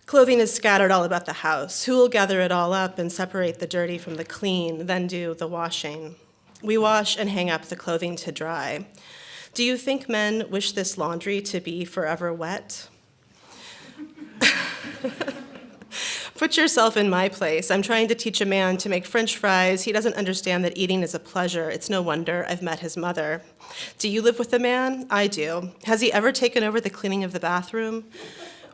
Clothing is scattered all about the house. Who will gather it all up and separate the dirty from the clean, then do the washing? We wash and hang up the clothing to dry. Do you think men wish this laundry to be forever wet? Put yourself in my place. I'm trying to teach a man to make French fries. He doesn't understand that eating is a pleasure. It's no wonder I've met his mother. Do you live with a man? I do. Has he ever taken over the cleaning of the bathroom?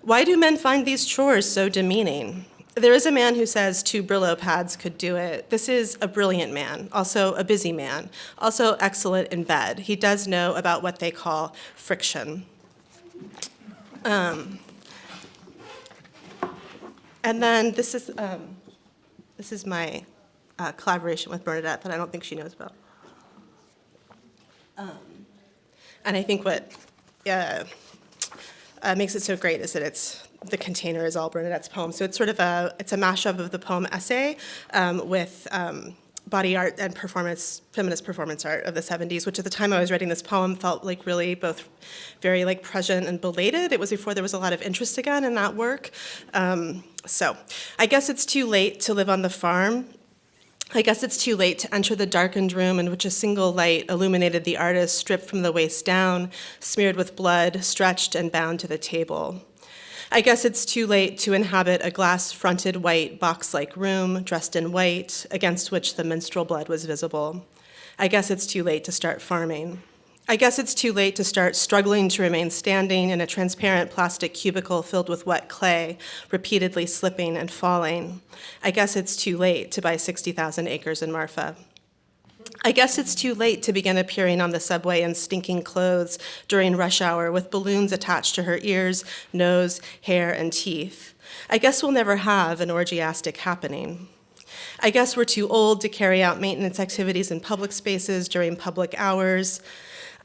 Why do men find these chores so demeaning? There is a man who says 2 Brillo pads could do it. This is a brilliant man, also a busy man, also excellent in bed. He does know about what they call friction. And then this is my collaboration with Bernadette that I don't think she knows about. And I think what makes it so great is that the container is all Bernadette's poem. So it's sort of it's a mashup of the poem Essay with body art and feminist performance art of the 70s, which at the time I was writing this poem felt like really both very like prescient and belated. It was before there was a lot of interest again in that work. So I guess it's too late to live on the farm. I guess it's too late to enter the darkened room in which a single light illuminated the artist stripped from the waist down, smeared with blood, stretched and bound to the table. I guess it's too late to inhabit a glass-fronted white box-like room, dressed in white, against which the menstrual blood was visible. I guess it's too late to start farming. I guess it's too late to start struggling to remain standing in a transparent plastic cubicle filled with wet clay, repeatedly slipping and falling. I guess it's too late to buy 60,000 acres in Marfa. I guess it's too late to begin appearing on the subway in stinking clothes during rush hour with balloons attached to her ears, nose, hair, and teeth. I guess we'll never have an orgiastic happening. I guess we're too old to carry out maintenance activities in public spaces during public hours.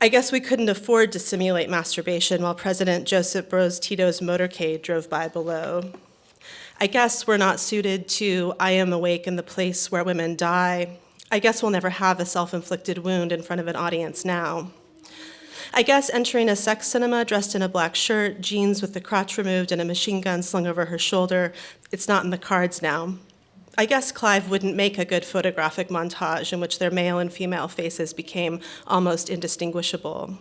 I guess we couldn't afford to simulate masturbation while President Joseph Broz Tito's motorcade drove by below. I guess we're not suited to I am awake in the place where women die. I guess we'll never have a self-inflicted wound in front of an audience now. I guess entering a sex cinema dressed in a black shirt, jeans with the crotch removed, and a machine gun slung over her shoulder, it's not in the cards now. I guess Clive wouldn't make a good photographic montage in which their male and female faces became almost indistinguishable.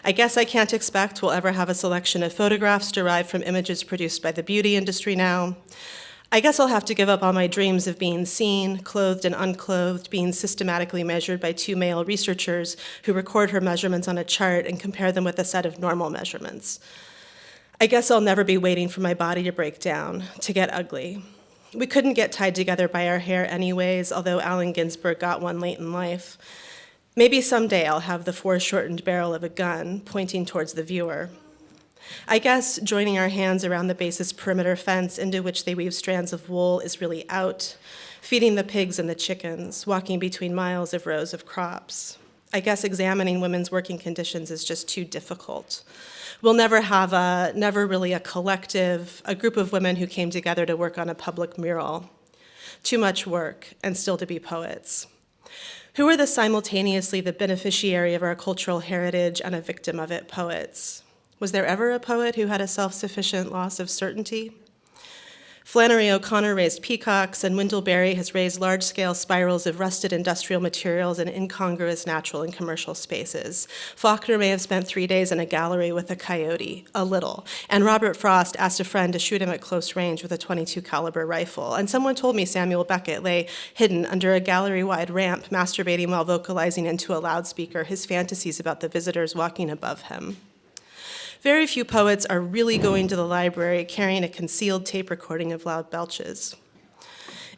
I guess I can't expect we'll ever have a selection of photographs derived from images produced by the beauty industry now. I guess I'll have to give up all my dreams of being seen, clothed and unclothed, being systematically measured by 2 male researchers who record her measurements on a chart and compare them with a set of normal measurements. I guess I'll never be waiting for my body to break down, to get ugly. We couldn't get tied together by our hair anyways, although Allen Ginsberg got one late in life. Maybe someday I'll have the foreshortened barrel of a gun pointing towards the viewer. I guess joining our hands around the base's perimeter fence into which they weave strands of wool is really out, feeding the pigs and the chickens, walking between miles of rows of crops. I guess examining women's working conditions is just too difficult. We'll never have never really a collective, a group of women who came together to work on a public mural. Too much work, and still to be poets. Who are simultaneously the beneficiary of our cultural heritage and a victim of it, poets? Was there ever a poet who had a self-sufficient loss of certainty? Flannery O'Connor raised peacocks, and Wendell Berry has raised large-scale spirals of rusted industrial materials in incongruous natural and commercial spaces. Faulkner may have spent 3 days in a gallery with a coyote, a little, and Robert Frost asked a friend to shoot him at close range with a .22 caliber rifle. And someone told me Samuel Beckett lay hidden under a gallery-wide ramp, masturbating while vocalizing into a loudspeaker his fantasies about the visitors walking above him. Very few poets are really going to the library carrying a concealed tape recording of loud belches.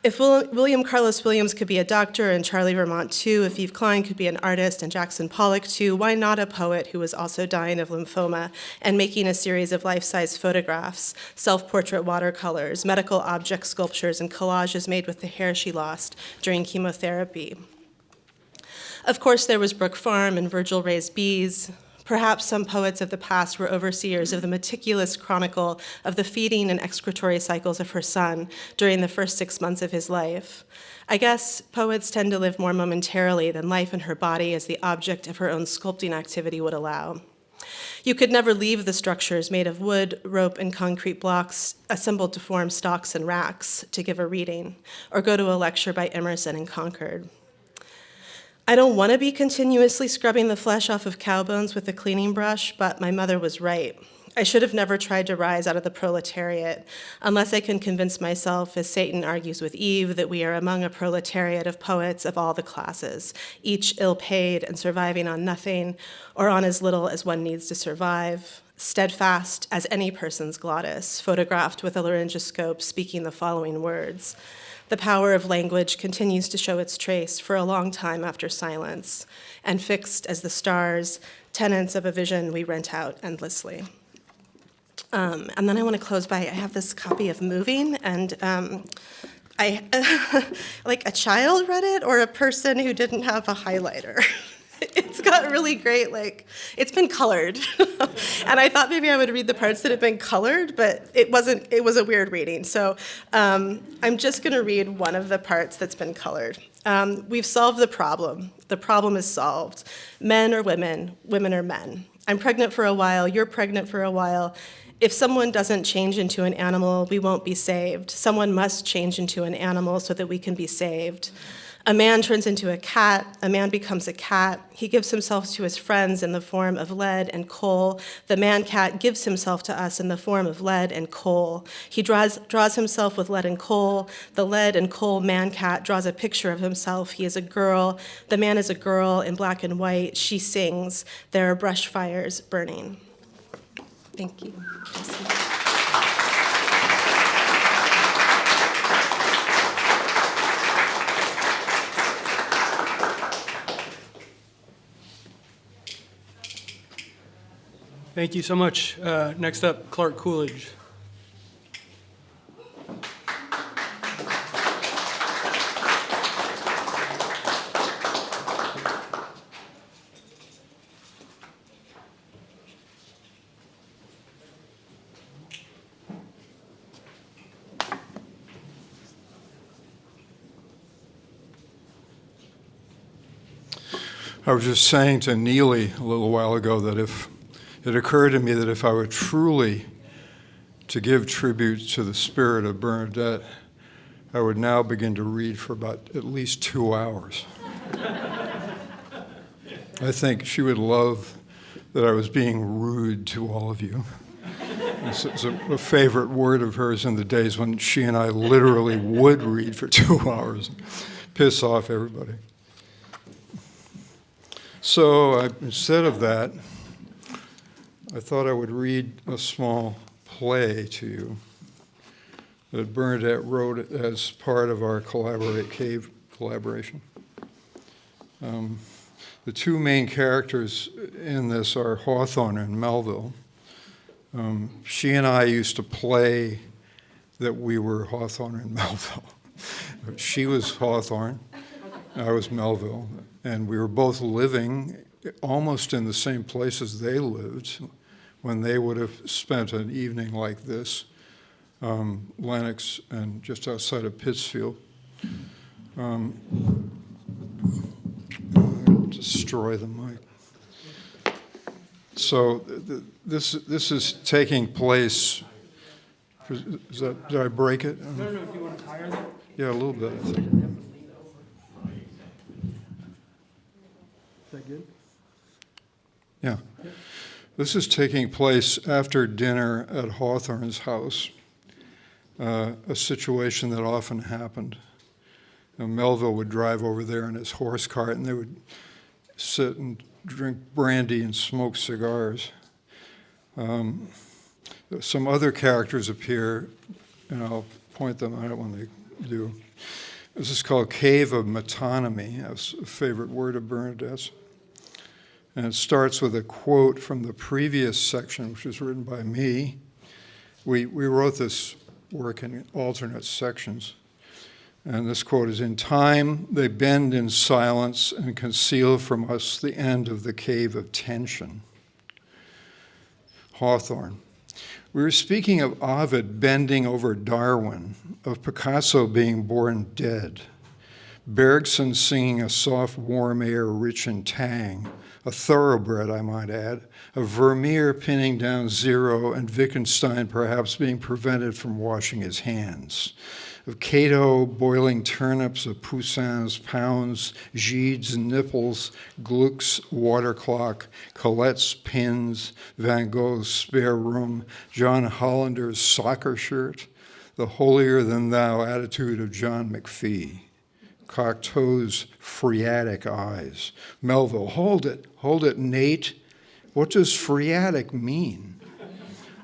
If William Carlos Williams could be a doctor and Charlie Vermont too, if Yves Klein could be an artist and Jackson Pollock too, why not a poet who was also dying of lymphoma and making a series of life-size photographs, self-portrait watercolors, medical object sculptures, and collages made with the hair she lost during chemotherapy? Of course, there was Brook Farm and Virgil raised bees. Perhaps some poets of the past were overseers of the meticulous chronicle of the feeding and excretory cycles of her son during the first 6 months of his life. I guess poets tend to live more momentarily than life in her body as the object of her own sculpting activity would allow. You could never leave the structures made of wood, rope, and concrete blocks assembled to form stocks and racks to give a reading, or go to a lecture by Emerson in Concord. I don't want to be continuously scrubbing the flesh off of cow bones with a cleaning brush, but my mother was right. I should have never tried to rise out of the proletariat, unless I can convince myself, as Satan argues with Eve, that we are among a proletariat of poets of all the classes, each ill-paid and surviving on nothing, or on as little as one needs to survive. steadfast as any person's glottis, photographed with a laryngoscope speaking the following words. The power of language continues to show its trace for a long time after silence, and fixed as the stars, tenants of a vision we rent out endlessly. And then I want to close by, I have this copy of Moving, and I, like a child read it or a person who didn't have a highlighter. It's got really great, it's been colored. And I thought maybe I would read the parts that had been colored, but it wasn't, it was a weird reading. So I'm just gonna read one of the parts that's been colored. We've solved the problem. The problem is solved. Men are women, women are men. I'm pregnant for a while, you're pregnant for a while. If someone doesn't change into an animal, we won't be saved. Someone must change into an animal so that we can be saved. A man turns into a cat, a man becomes a cat. He gives himself to his friends in the form of lead and coal. The man-cat gives himself to us in the form of lead and coal. He draws himself with lead and coal. The lead and coal man-cat draws a picture of himself. He is a girl. The man is a girl in black and white. She sings. There are brush fires burning. Thank you. Thank you so much. Next up, Clark Coolidge. I was just saying to Neeli a little while ago that if it occurred to me that if I were truly to give tribute to the spirit of Bernadette, I would now begin to read for about at least 2 hours. I think she would love that I was being rude to all of you. It's a favorite word of hers in the days when she and I literally would read for 2 hours, piss off everybody. So instead of that, I thought I would read a small play to you that Bernadette wrote as part of our Cave collaboration. The two main characters in this are Hawthorne and Melville. She and I used to play that we were Hawthorne and Melville. She was Hawthorne, I was Melville, and we were both living almost in the same places they lived when they would have spent an evening like this, Lenox and just outside of Pittsfield. Destroy the mic. So this is taking place. Did I break it? No, if you want to higher that. Yeah, a little bit, I think. Is that good? Yeah. This is taking place after dinner at Hawthorne's house, a situation that often happened. Melville would drive over there in his horse cart, and they would sit and drink brandy and smoke cigars. Some other characters appear, and I'll point them out when they do. This is called Cave of Metonymy. That's a favorite word of Bernadette's. And it starts with a quote from the previous section, which was written by me. We wrote this work in alternate sections. And this quote is, "In time, they bend in silence and conceal from us the end of the cave of tension." Hawthorne. We were speaking of Ovid bending over Darwin, of Picasso being born dead, Bergson singing a soft, warm air rich in tang, a thoroughbred, I might add, of Vermeer pinning down zero and Wittgenstein perhaps being prevented from washing his hands, of Cato boiling turnips, of Poussin's pounds, Gide's nipples, Gluck's water clock, Colette's pins, Van Gogh's spare room, John Hollander's soccer shirt, the holier-than-thou attitude of John McPhee, Cocteau's phreatic eyes. Melville, hold it, Nate. What does phreatic mean?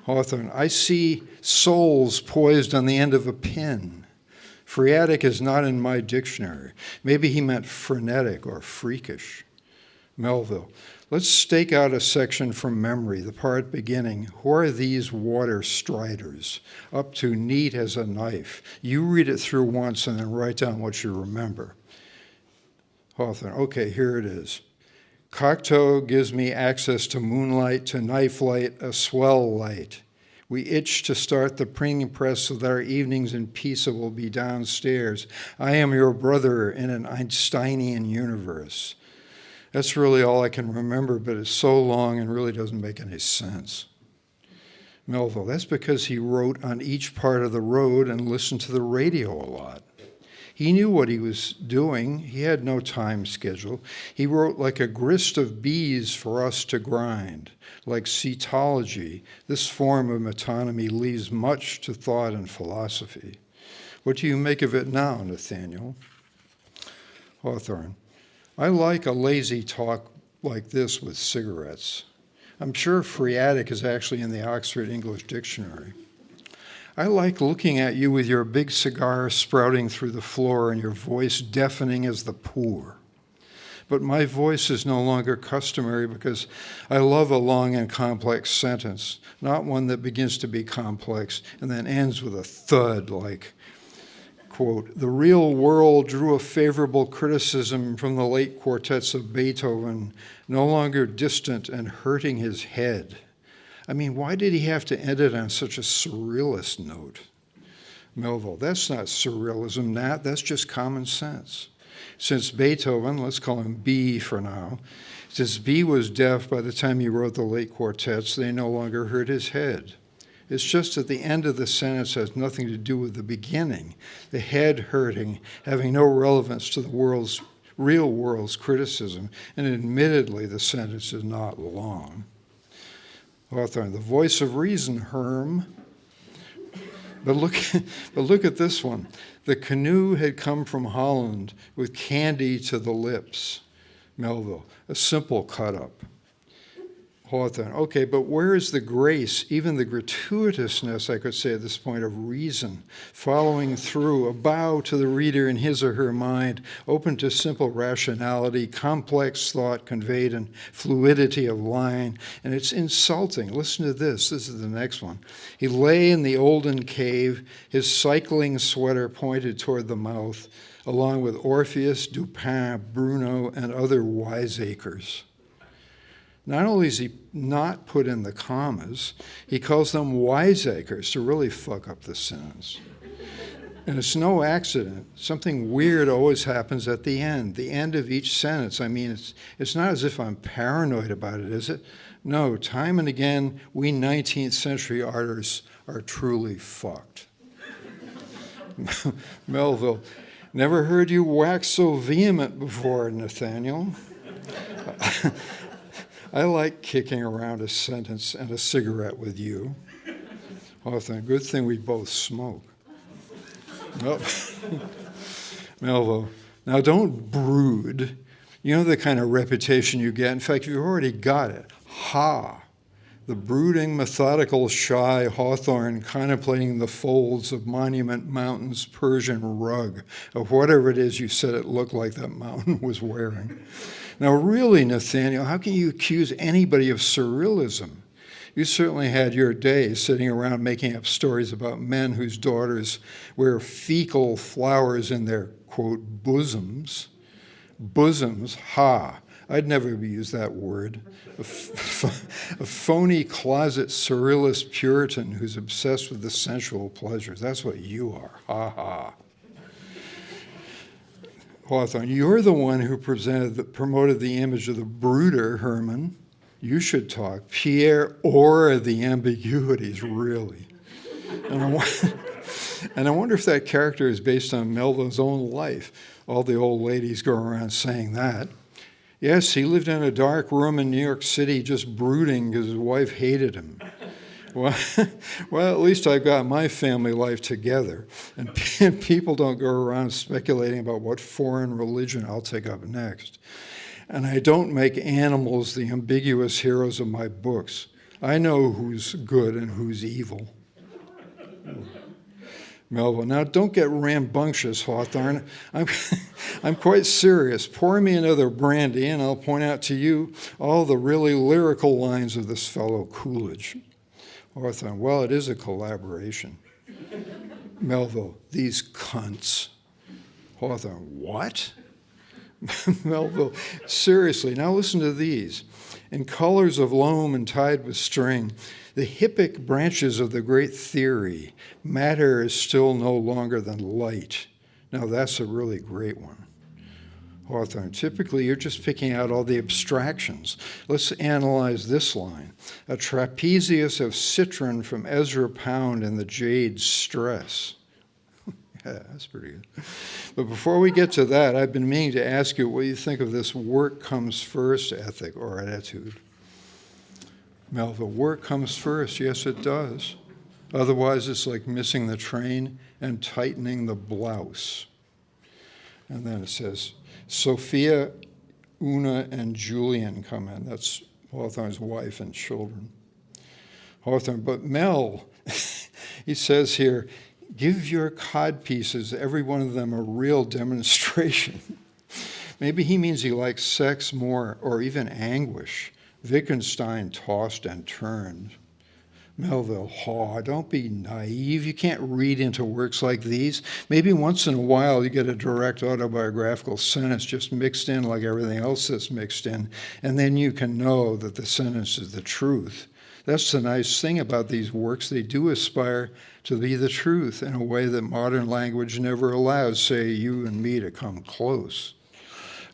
Hawthorne, I see souls poised on the end of a pin. Phreatic is not in my dictionary. Maybe he meant frenetic or freakish. Melville, let's stake out a section from memory, the part beginning, who are these water striders, up to neat as a knife? You read it through once and then write down what you remember. Hawthorne, okay, here it is. Cocteau gives me access to moonlight, to knife light, a swell light. We itch to start the printing press so that our evenings in pizza will be downstairs. I am your brother in an Einsteinian universe. That's really all I can remember, but it's so long and really doesn't make any sense. Melville, that's because he wrote on each part of the road and listened to the radio a lot. He knew what he was doing. He had no time schedule. He wrote like a grist of bees for us to grind. Like cetology, this form of metonymy leaves much to thought and philosophy. What do you make of it now, Nathaniel? Hawthorne, I like a lazy talk like this with cigarettes. I'm sure phreatic is actually in the Oxford English Dictionary. I like looking at you with your big cigar sprouting through the floor and your voice deafening as the poor. But my voice is no longer customary because I love a long and complex sentence, not one that begins to be complex and then ends with a thud like, quote, the real world drew a favorable criticism from the late quartets of Beethoven, no longer distant and hurting his head. I mean, why did he have to end it on such a surrealist note? Melville, that's not surrealism, Nat, that's just common sense. Since Beethoven, let's call him B for now, since B was deaf by the time he wrote the late quartets, they no longer hurt his head. It's just that the end of the sentence has nothing to do with the beginning, the head hurting, having no relevance to the real world's criticism, and admittedly the sentence is not long. Hawthorne, the voice of reason, Herm. But look at this one. The canoe had come from Holland with candy to the lips. Melville, a simple cut-up. Hawthorne, okay, but where is the grace, even the gratuitousness, I could say at this point, of reason, following through, a bow to the reader in his or her mind, open to simple rationality, complex thought conveyed in fluidity of line, and it's insulting. Listen to this. This is the next one. He lay in the olden cave, his cycling sweater pointed toward the mouth, along with Orpheus, Dupin, Bruno, and other wiseacres. Not only is he not put in the commas, he calls them wiseacres to really fuck up the sentence. And it's no accident. Something weird always happens at the end of each sentence. I mean, it's not as if I'm paranoid about it, is it? No, time and again, we 19th century artists are truly fucked. Melville, never heard you wax so vehement before, Nathaniel. I like kicking around a sentence and a cigarette with you. Hawthorne, good thing we both smoke. Nope. Melville, now don't brood. You know the kind of reputation you get. In fact, you've already got it. Ha! The brooding, methodical, shy Hawthorne contemplating the folds of Monument Mountain's Persian rug, of whatever it is you said it looked like that mountain was wearing. Now, really, Nathaniel, how can you accuse anybody of surrealism? You certainly had your day sitting around making up stories about men whose daughters wear fecal flowers in their, quote, bosoms. Bosoms, ha! I'd never use that word. A phony closet surrealist Puritan who's obsessed with the sensual pleasures. That's what you are, ha ha. Hawthorne, you're the one who promoted the image of the brooder, Herman. You should talk. Pierre, or the ambiguities, really. And I wonder if that character is based on Melville's own life. All the old ladies go around saying that. Yes, he lived in a dark room in New York City just brooding because his wife hated him. Well, at least I've got my family life together, and people don't go around speculating about what foreign religion I'll take up next. And I don't make animals the ambiguous heroes of my books. I know who's good and who's evil. Melville, now don't get rambunctious, Hawthorne. I'm quite serious. Pour me another brandy and I'll point out to you all the really lyrical lines of this fellow Coolidge. Hawthorne, well, it is a collaboration. Melville, these cunts. Hawthorne, what? Melville, seriously, now listen to these. In colors of loam and tied with string, the hippic branches of the great theory, matter is still no longer than light. Now that's a really great one. Hawthorne, typically you're just picking out all the abstractions. Let's analyze this line. A trapezius of citron from Ezra Pound in the Jade Stress. Yeah, that's pretty good. But before we get to that, I've been meaning to ask you what you think of this work comes first ethic or attitude. Melville, work comes first. Yes, it does. Otherwise, it's like missing the train and tightening the blouse. And then it says, Sophia, Una, and Julian come in. That's Hawthorne's wife and children. Hawthorne, but Mel, he says here, give your codpieces, every one of them, a real demonstration. Maybe he means he likes sex more, or even anguish. Wittgenstein tossed and turned. Melville, don't be naive. You can't read into works like these. Maybe once in a while you get a direct autobiographical sentence just mixed in like everything else that's mixed in, and then you can know that the sentence is the truth. That's the nice thing about these works. They do aspire to be the truth in a way that modern language never allows, say, you and me to come close.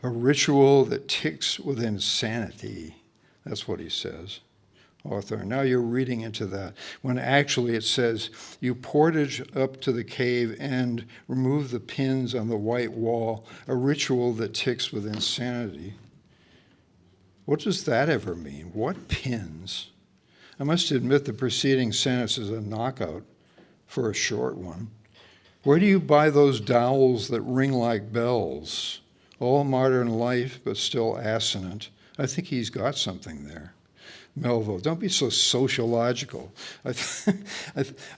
A ritual that ticks with insanity. That's what he says. Hawthorne, now you're reading into that, when actually it says, you portage up to the cave and remove the pins on the white wall, a ritual that ticks with insanity. What does that ever mean? What pins? I must admit the preceding sentence is a knockout for a short one. Where do you buy those dowels that ring like bells? All modern life, but still assonant. I think he's got something there. Melville, don't be so sociological.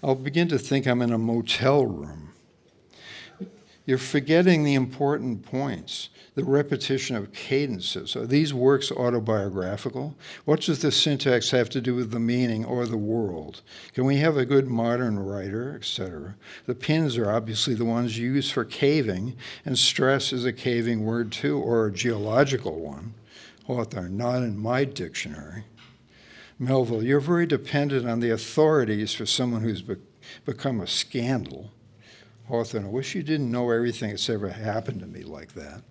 I'll begin to think I'm in a motel room. You're forgetting the important points, the repetition of cadences. Are these works autobiographical? What does the syntax have to do with the meaning or the world? Can we have a good modern writer, etc.? The pins are obviously the ones used for caving, and stress is a caving word too, or a geological one. Hawthorne, not in my dictionary. Melville, you're very dependent on the authorities for someone who's become a scandal. Hawthorne, I wish you didn't know everything that's ever happened to me like that.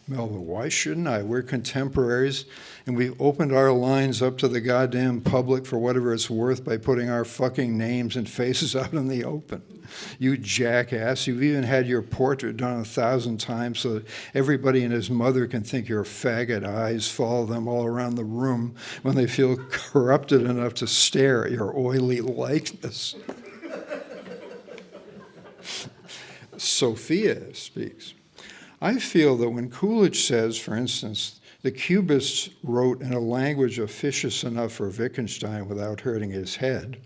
Melville, why shouldn't I? We're contemporaries, and we've opened our lines up to the goddamn public for whatever it's worth by putting our fucking names and faces out in the open. You jackass, you've even had your portrait done 1,000 times so that everybody and his mother can think your faggot eyes follow them all around the room when they feel corrupted enough to stare at your oily likeness. Sophia speaks. I feel that when Coolidge says, for instance, the Cubists wrote in a language officious enough for Wittgenstein without hurting his head,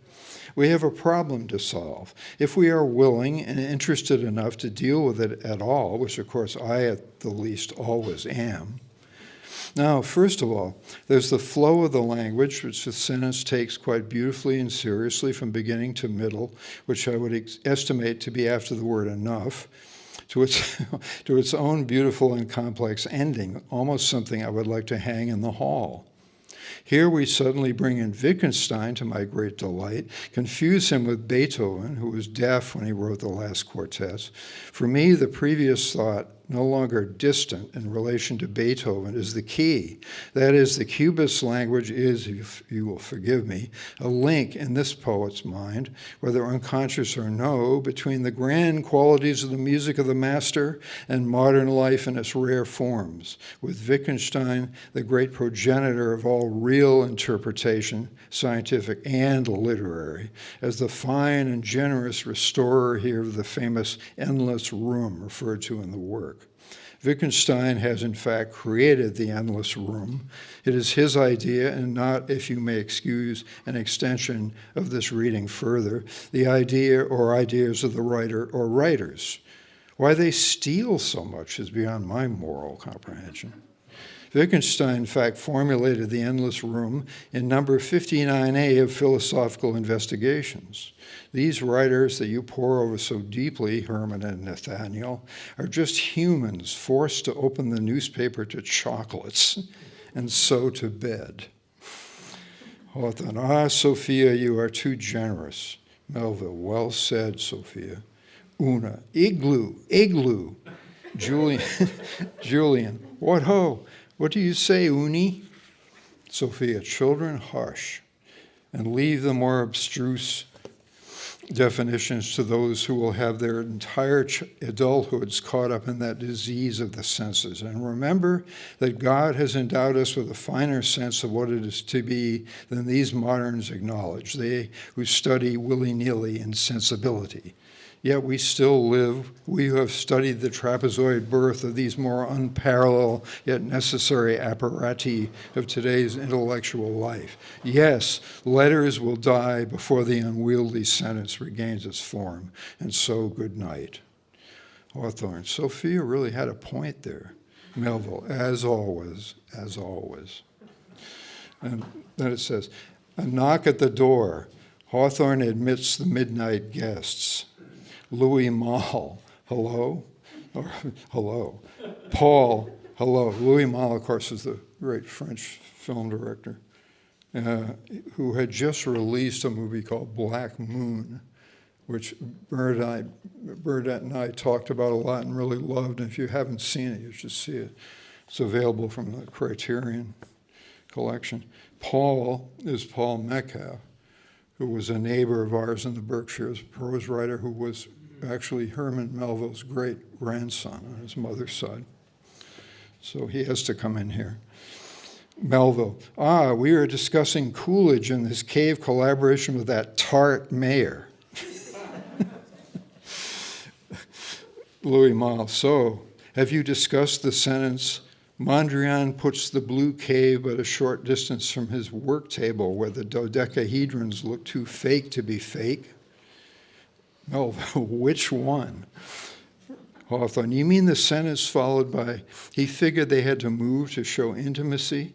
we have a problem to solve. If we are willing and interested enough to deal with it at all, which of course I at the least always am. Now, first of all, there's the flow of the language, which the sentence takes quite beautifully and seriously from beginning to middle, which I would estimate to be after the word enough, to its own beautiful and complex ending, almost something I would like to hang in the hall. Here we suddenly bring in Wittgenstein, to my great delight, confuse him with Beethoven, who was deaf when he wrote the last quartets. For me, the previous thought, no longer distant in relation to Beethoven, is the key. That is, the Cubist language is, if you will forgive me, a link in this poet's mind, whether unconscious or no, between the grand qualities of the music of the master and modern life in its rare forms, with Wittgenstein, the great progenitor of all real interpretation, scientific and literary, as the fine and generous restorer here of the famous endless room referred to in the work. Wittgenstein has in fact created the endless room. It is his idea and not, if you may excuse an extension of this reading further, the idea or ideas of the writer or writers. Why they steal so much is beyond my moral comprehension. Wittgenstein, in fact, formulated the endless room in number 59A of Philosophical Investigations. These writers that you pore over so deeply, Herman and Nathaniel, are just humans forced to open the newspaper to chocolates and so to bed. Hawthorne, Sophia, you are too generous. Melville, well said, Sophia. Una, igloo. Julian, what ho? What do you say, Uni? Sophia, children, hush, and leave the more abstruse definitions to those who will have their entire adulthoods caught up in that disease of the senses. And remember that God has endowed us with a finer sense of what it is to be than these moderns acknowledge, they who study willy-nilly insensibility. Yet we still live, we who have studied the trapezoid birth of these more unparalleled yet necessary apparati of today's intellectual life. Yes, letters will die before the unwieldy sentence regains its form, and so good night. Hawthorne, Sophia really had a point there. Melville, as always. And then it says, a knock at the door. Hawthorne admits the midnight guests. Louis Malle, hello? Or, hello. Paul, hello. Louis Malle, of course, is the great French film director who had just released a movie called Black Moon, which Bernadette and I talked about a lot and really loved. And if you haven't seen it, you should see it. It's available from the Criterion collection. Paul is Paul Metcalf, who was a neighbor of ours in the Berkshires, a prose writer who was actually Herman Melville's great-grandson on his mother's side. So he has to come in here. Melville, we were discussing Coolidge and his cave collaboration with that tart mayor. Louis Malle, so have you discussed the sentence, Mondrian puts the blue cave at a short distance from his work table where the dodecahedrons look too fake to be fake? No, which one? Hawthorne, you mean the sentence followed by, he figured they had to move to show intimacy?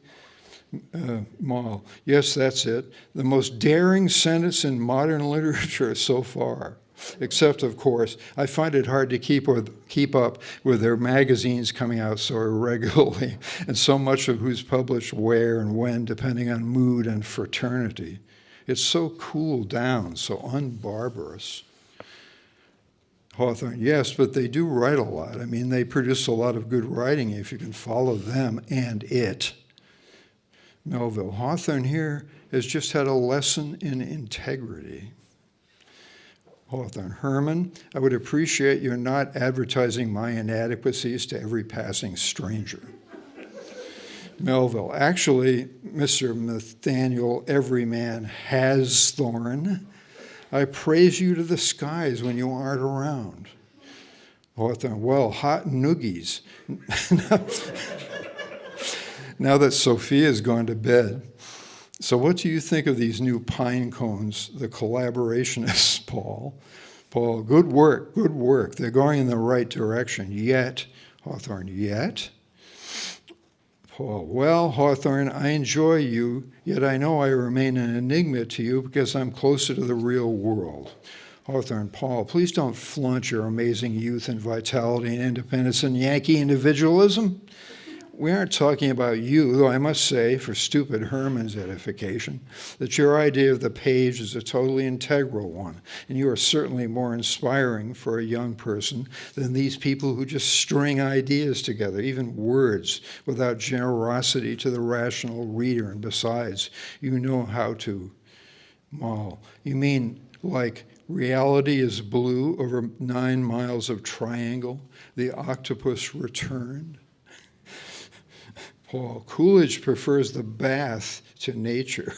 Maule, yes, that's it. The most daring sentence in modern literature so far. Except, of course, I find it hard to keep up with their magazines coming out so irregularly, and so much of who's published where and when, depending on mood and fraternity. It's so cooled down, so unbarbarous. Hawthorne, yes, but they do write a lot. I mean, they produce a lot of good writing if you can follow them and it. Melville, Hawthorne here has just had a lesson in integrity. Hawthorne, Herman, I would appreciate your not advertising my inadequacies to every passing stranger. Melville, actually, Mr. Nathaniel, every man has thorn. I praise you to the skies when you aren't around. Hawthorne, well, hot noogies. Now that Sophia's gone to bed, so what do you think of these new pine cones, the collaborationists, Paul? Paul, good work. They're going in the right direction. Yet, Hawthorne, yet? Paul, well, Hawthorne, I enjoy you, yet I know I remain an enigma to you because I'm closer to the real world. Hawthorne, Paul, please don't flaunt your amazing youth and vitality and independence and Yankee individualism. We aren't talking about you, though I must say, for stupid Herman's edification, that your idea of the page is a totally integral one, and you are certainly more inspiring for a young person than these people who just string ideas together, even words, without generosity to the rational reader. And besides, you know how to maul. You mean like reality is blue over 9 miles of triangle, the octopus returned? Paul, Coolidge prefers the bath to nature.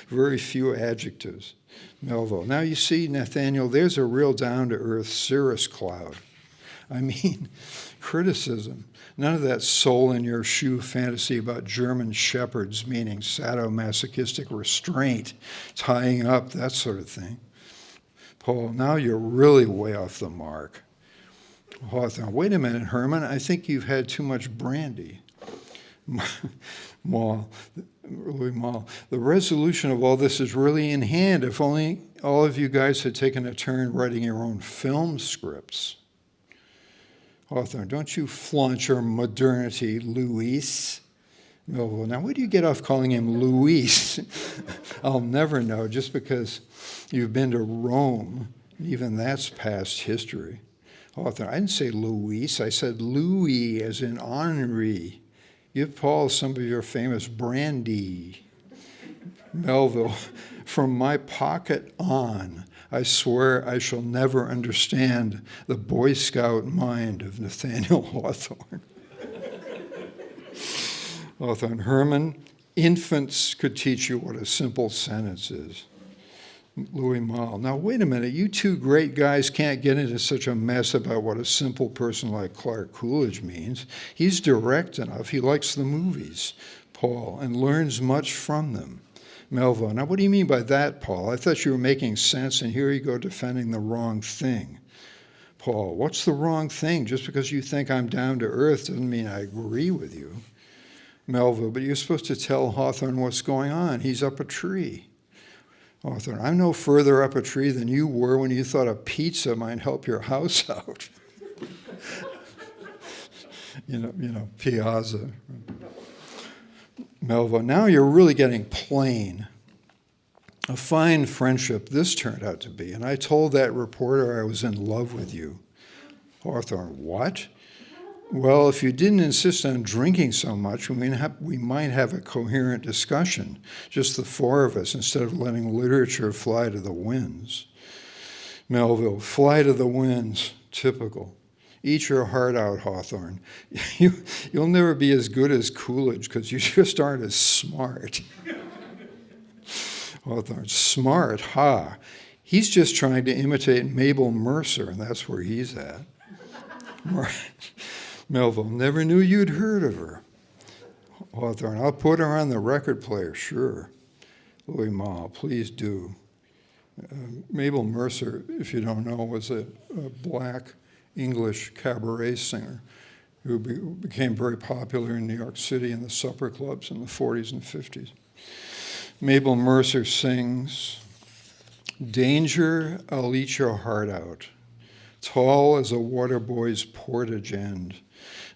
Very few adjectives. Melville, now you see, Nathaniel, there's a real down-to-earth cirrus cloud. I mean, criticism. None of that soul in your shoe fantasy about German shepherds, meaning sadomasochistic restraint, tying up, that sort of thing. Paul, now you're really way off the mark. Hawthorne, wait a minute, Herman, I think you've had too much brandy. Louis Maul, the resolution of all this is really in hand. If only all of you guys had taken a turn writing your own film scripts. Hawthorne, don't you flaunt your modernity, Luis. Melville, now where do you get off calling him Luis? I'll never know, just because you've been to Rome. Even that's past history. Hawthorne, I didn't say Luis, I said Louis, as in Henri. Give Paul some of your famous brandy. Melville, from my pocket on, I swear I shall never understand the Boy Scout mind of Nathaniel Hawthorne. Hawthorne, Herman, infants could teach you what a simple sentence is. Louis Malle, now wait a minute, you two great guys can't get into such a mess about what a simple person like Clark Coolidge means. He's direct enough, he likes the movies, Paul, and learns much from them. Melville, now what do you mean by that, Paul? I thought you were making sense, and here you go defending the wrong thing. Paul, what's the wrong thing? Just because you think I'm down to earth doesn't mean I agree with you. Melville, but you're supposed to tell Hawthorne what's going on. He's up a tree. Hawthorne, I'm no further up a tree than you were when you thought a pizza might help your house out. you know, Piazza. Melville, now you're really getting plain. A fine friendship this turned out to be, and I told that reporter I was in love with you. Hawthorne, what? Well, if you didn't insist on drinking so much, we might have a coherent discussion, just the four of us, instead of letting literature fly to the winds. Melville, fly to the winds, typical. Eat your heart out, Hawthorne. You'll never be as good as Coolidge because you just aren't as smart. Hawthorne, smart, ha. He's just trying to imitate Mabel Mercer, and that's where he's at. Melville, never knew you'd heard of her. Hawthorne, I'll put her on the record player, sure. Louis Malle, please do. Mabel Mercer, if you don't know, was a black English cabaret singer who became very popular in New York City in the supper clubs in the 40s and 50s. Mabel Mercer sings, danger, I'll eat your heart out, tall as a water boy's portage end.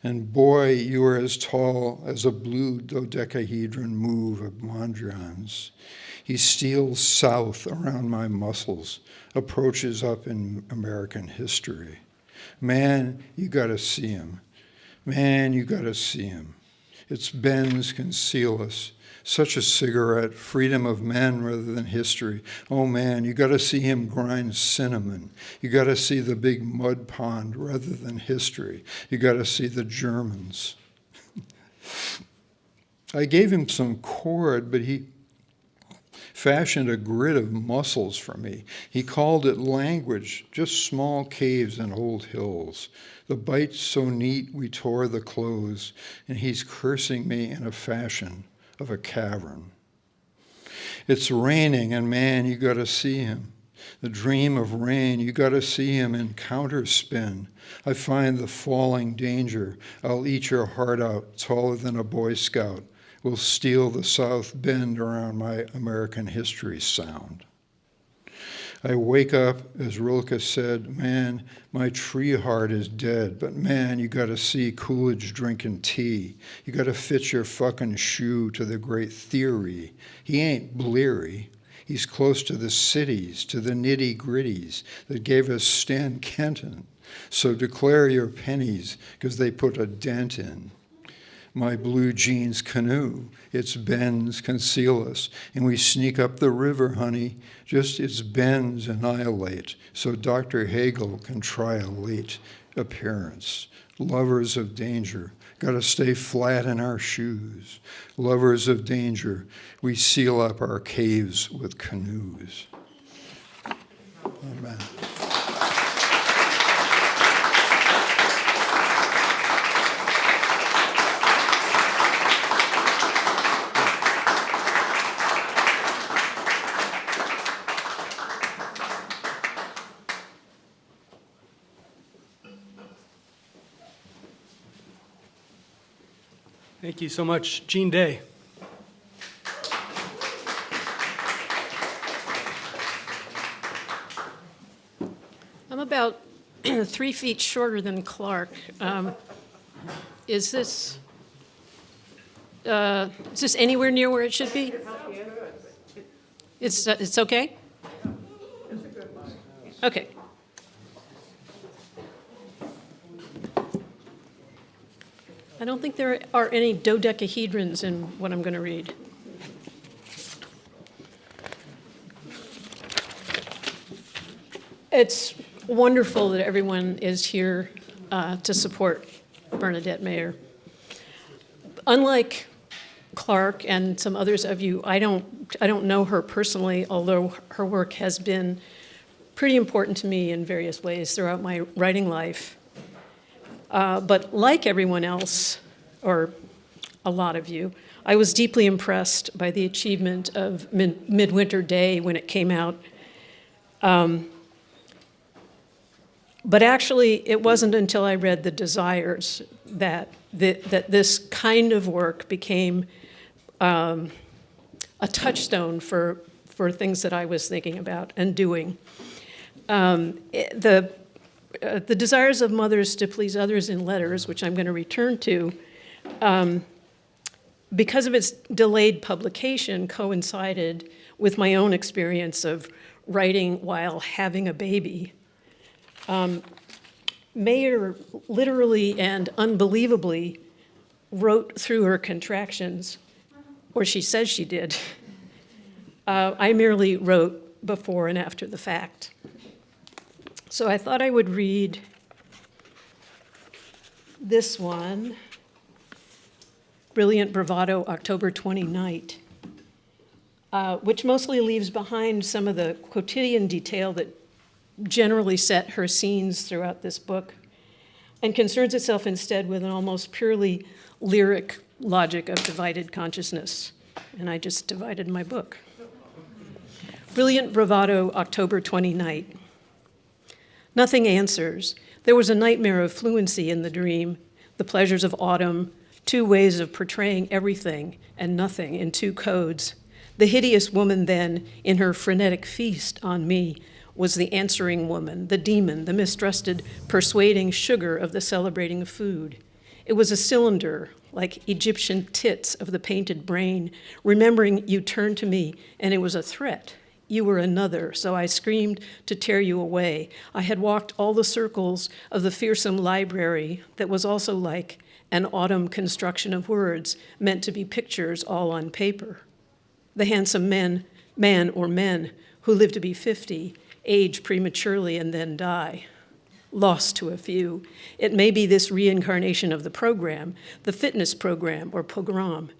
And boy, you are as tall as a blue dodecahedron move of Mondrian's. He steals south around my muscles, approaches up in American history. Man, you gotta see him. Man, you gotta see him. Its bends conceal us. Such a cigarette, freedom of men rather than history. Oh man, you gotta see him grind cinnamon. You gotta see the big mud pond rather than history. You gotta see the Germans. I gave him some cord, but he fashioned a grid of muscles for me. He called it language, just small caves and old hills. The bites so neat we tore the clothes, and he's cursing me in a fashion of a cavern. It's raining, and man, you gotta see him. The dream of rain, you gotta see him in counterspin. I find the falling danger. I'll eat your heart out, taller than a Boy Scout. Will steal the South Bend around my American history sound. I wake up, as Rilke said, man, my tree heart is dead, but man, you gotta see Coolidge drinking tea. You gotta fit your fucking shoe to the great theory. He ain't bleary. He's close to the cities, to the nitty-gritties that gave us Stan Kenton. So declare your pennies, because they put a dent in. My blue jeans canoe, its bends conceal us, and we sneak up the river, honey, just its bends annihilate, so Dr. Hegel can try a late appearance. Lovers of danger, gotta stay flat in our shoes. Lovers of danger, we seal up our caves with canoes. Amen. Thank you so much, Jean Day. I'm about 3 feet shorter than Clark. Is this anywhere near where it should be? It's okay? Okay. I don't think there are any dodecahedrons in what I'm going to read. It's wonderful that everyone is here to support Bernadette Mayer. Unlike Clark and some others of you, I don't know her personally, although her work has been pretty important to me in various ways throughout my writing life. But like everyone else, or a lot of you, I was deeply impressed by the achievement of Midwinter Day when it came out. But actually, it wasn't until I read The Desires that this kind of work became a touchstone for things that I was thinking about and doing. The desires of mothers to please others in letters, which I'm going to return to, because of its delayed publication, coincided with my own experience of writing while having a baby. Mayer literally and unbelievably wrote through her contractions, or she says she did. I merely wrote before and after the fact. So I thought I would read this one, Brilliant Bravado, October 20 Night, which mostly leaves behind some of the quotidian detail that generally set her scenes throughout this book, and concerns itself instead with an almost purely lyric logic of divided consciousness. And I just divided my book. Brilliant Bravado, October 20 Night. Nothing answers. There was a nightmare of fluency in the dream, the pleasures of autumn, 2 ways of portraying everything and nothing in 2 codes. The hideous woman then, in her frenetic feast on me, was the answering woman, the demon, the mistrusted, persuading sugar of the celebrating food. It was a cylinder, like Egyptian tits of the painted brain, remembering you turned to me, and it was a threat. You were another, so I screamed to tear you away. I had walked all the circles of the fearsome library that was also like an autumn construction of words meant to be pictures all on paper. The handsome man or men who live to be 50, age prematurely and then die, lost to a few. It may be this reincarnation of the program, the fitness program or pogrom.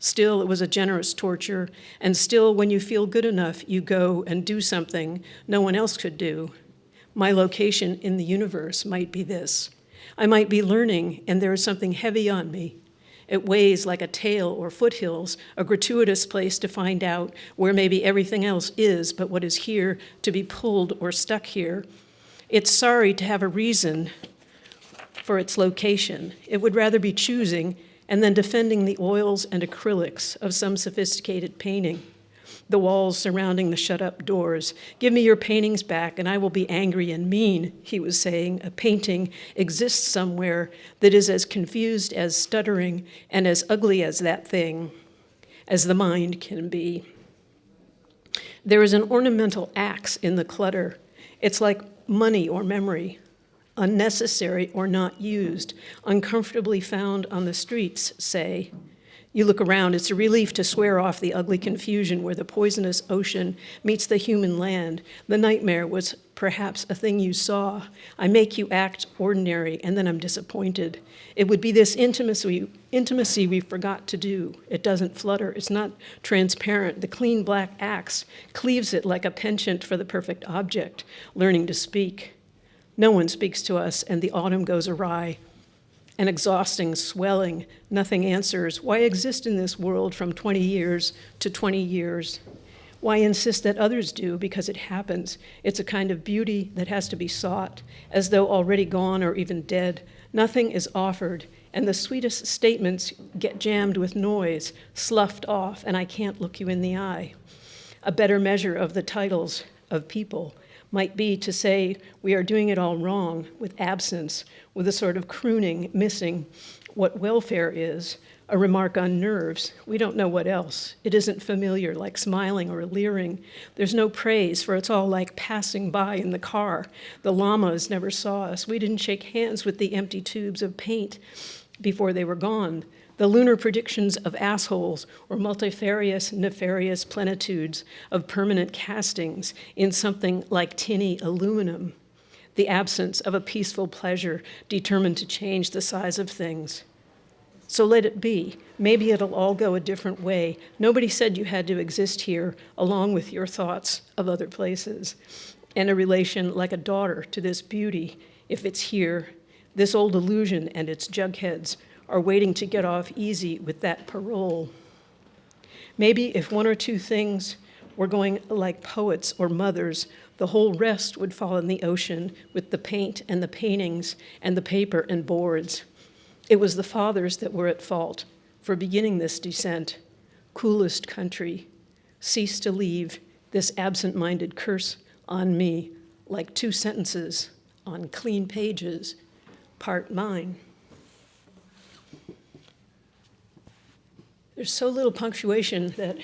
Still, it was a generous torture, and still, when you feel good enough, you go and do something no one else could do. My location in the universe might be this. I might be learning, and there is something heavy on me. It weighs like a tail or foothills, a gratuitous place to find out where maybe everything else is, but what is here to be pulled or stuck here. It's sorry to have a reason for its location. It would rather be choosing and then defending the oils and acrylics of some sophisticated painting. The walls surrounding the shut-up doors. Give me your paintings back and I will be angry and mean, he was saying. A painting exists somewhere that is as confused as stuttering and as ugly as that thing, as the mind can be. There is an ornamental axe in the clutter. It's like money or memory, unnecessary or not used, uncomfortably found on the streets, say. You look around, it's a relief to swear off the ugly confusion where the poisonous ocean meets the human land. The nightmare was perhaps a thing you saw. I make you act ordinary, and then I'm disappointed. It would be this intimacy we forgot to do. It doesn't flutter, it's not transparent. The clean black axe cleaves it like a penchant for the perfect object, learning to speak. No one speaks to us, and the autumn goes awry. An exhausting swelling, nothing answers. Why exist in this world from 20 years to 20 years? Why insist that others do? Because it happens. It's a kind of beauty that has to be sought, as though already gone or even dead. Nothing is offered. and the sweetest statements get jammed with noise, sloughed off, and I can't look you in the eye. A better measure of the titles of people might be to say we are doing it all wrong, with absence, with a sort of crooning, missing what welfare is, a remark on nerves. We don't know what else. It isn't familiar, like smiling or leering. There's no praise, for it's all like passing by in the car. The llamas never saw us. We didn't shake hands with the empty tubes of paint before they were gone. The lunar predictions of assholes or multifarious, nefarious plenitudes of permanent castings in something like tinny aluminum. The absence of a peaceful pleasure determined to change the size of things. So let it be. Maybe it'll all go a different way. Nobody said you had to exist here along with your thoughts of other places. And a relation like a daughter to this beauty, if it's here, this old illusion and its jugheads are waiting to get off easy with that parole. Maybe if one or two things were going like poets or mothers, the whole rest would fall in the ocean with the paint and the paintings and the paper and boards. It was the fathers that were at fault for beginning this descent. Coolest country, cease to leave this absent-minded curse on me, like two sentences on clean pages, part mine. There's so little punctuation that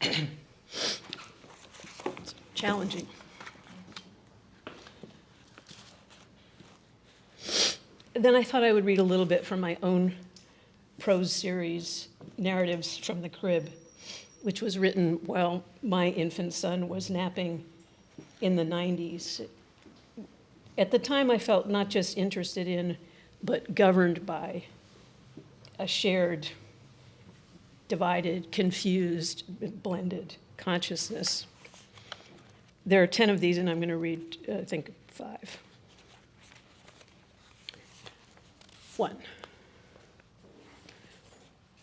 it's challenging. Then I thought I would read a little bit from my own prose series, Narratives from the Crib, which was written while my infant son was napping in the 90s. At the time, I felt not just interested in, but governed by a shared, divided, confused, blended consciousness. There are 10 of these, and I'm going to read, I think, 5. 1.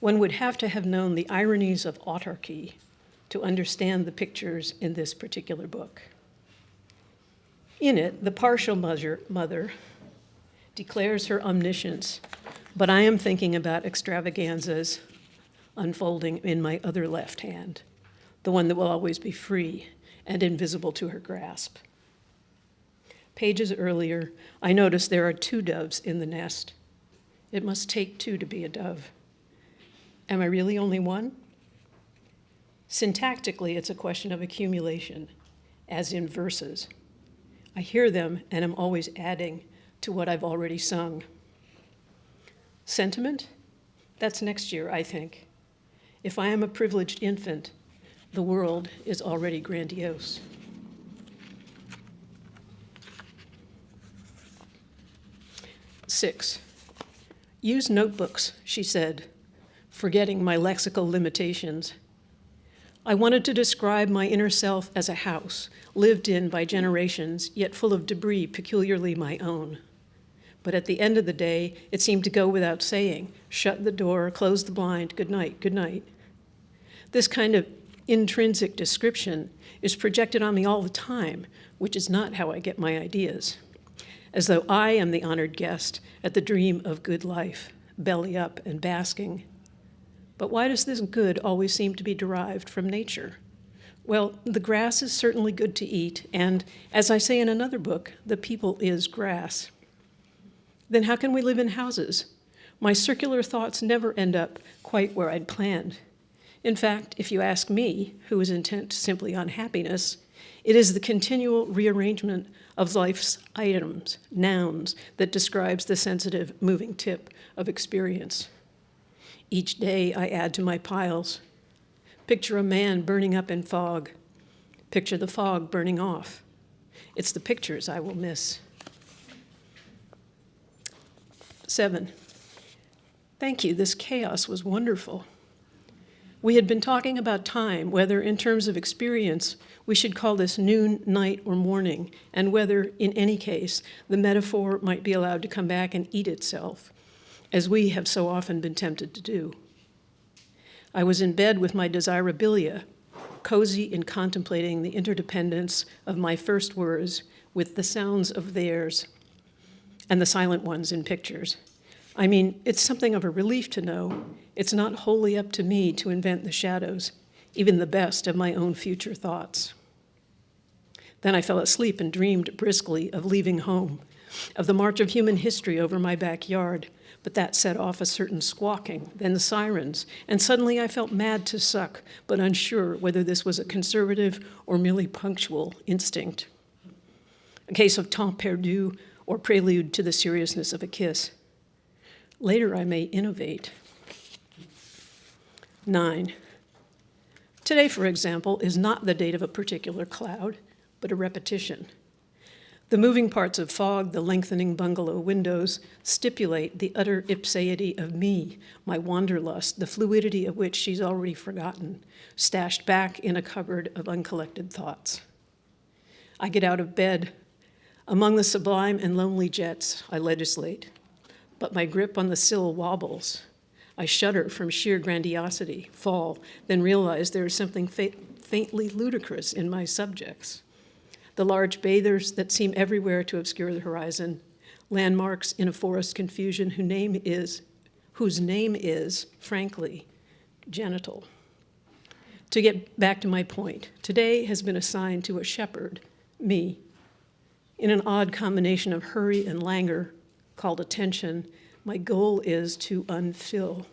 One would have to have known the ironies of autarky to understand the pictures in this particular book. In it, the partial mother declares her omniscience, but I am thinking about extravaganzas unfolding in my other left hand, the one that will always be free and invisible to her grasp. Pages earlier, I noticed there are 2 doves in the nest. It must take 2 to be a dove. Am I really only one? Syntactically, it's a question of accumulation, as in verses. I hear them and am always adding to what I've already sung. Sentiment? That's next year, I think. If I am a privileged infant, the world is already grandiose. 6. Use notebooks, she said, forgetting my lexical limitations. I wanted to describe my inner self as a house, lived in by generations, yet full of debris peculiarly my own. But at the end of the day, it seemed to go without saying, shut the door, close the blind, good night, good night. This kind of intrinsic description is projected on me all the time, which is not how I get my ideas. As though I am the honored guest at the dream of good life, belly up and basking. But why does this good always seem to be derived from nature? Well, the grass is certainly good to eat, and as I say in another book, the people is grass. Then how can we live in houses? My circular thoughts never end up quite where I'd planned. In fact, if you ask me, who is intent simply on happiness, it is the continual rearrangement of life's items, nouns, that describes the sensitive, moving tip of experience. Each day I add to my piles. Picture a man burning up in fog. Picture the fog burning off. It's the pictures I will miss. 7. Thank you, this chaos was wonderful. We had been talking about time, whether in terms of experience we should call this noon, night, or morning, and whether, in any case, the metaphor might be allowed to come back and eat itself, as we have so often been tempted to do. I was in bed with my desirabilia, cozy in contemplating the interdependence of my first words with the sounds of theirs and the silent ones in pictures. I mean, it's something of a relief to know it's not wholly up to me to invent the shadows, even the best of my own future thoughts. Then I fell asleep and dreamed briskly of leaving home, of the march of human history over my backyard, but that set off a certain squawking, then the sirens, and suddenly I felt mad to suck, but unsure whether this was a conservative or merely punctual instinct. A case of temps perdu or prelude to the seriousness of a kiss. Later I may innovate. 9. Today, for example, is not the date of a particular cloud, but a repetition. The moving parts of fog, the lengthening bungalow windows, stipulate the utter ipseity of me, my wanderlust, the fluidity of which she's already forgotten, stashed back in a cupboard of uncollected thoughts. I get out of bed. Among the sublime and lonely jets, I legislate, but my grip on the sill wobbles. I shudder from sheer grandiosity, fall, then realize there is something faintly ludicrous in my subjects. The large bathers that seem everywhere to obscure the horizon, landmarks in a forest confusion whose name is, frankly, genital. To get back to my point, today has been assigned to a shepherd, me, in an odd combination of hurry and languor called attention. My goal is to unfill.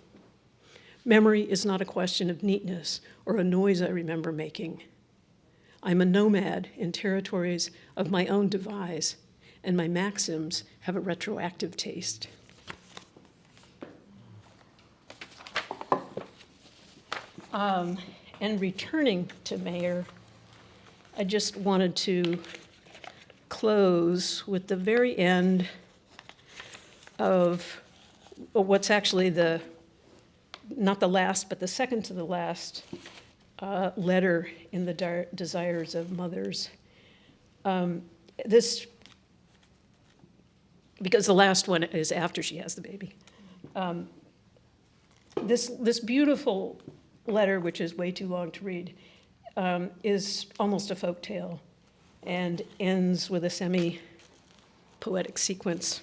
Memory is not a question of neatness or a noise I remember making. I'm a nomad in territories of my own devise, and my maxims have a retroactive taste. And returning to Mayer, I just wanted to close with the very end of what's actually not the last, but the second to the last letter in the Desires of Mothers. Because the last one is after she has the baby. This beautiful letter, which is way too long to read, is almost a folk tale and ends with a semi-poetic sequence.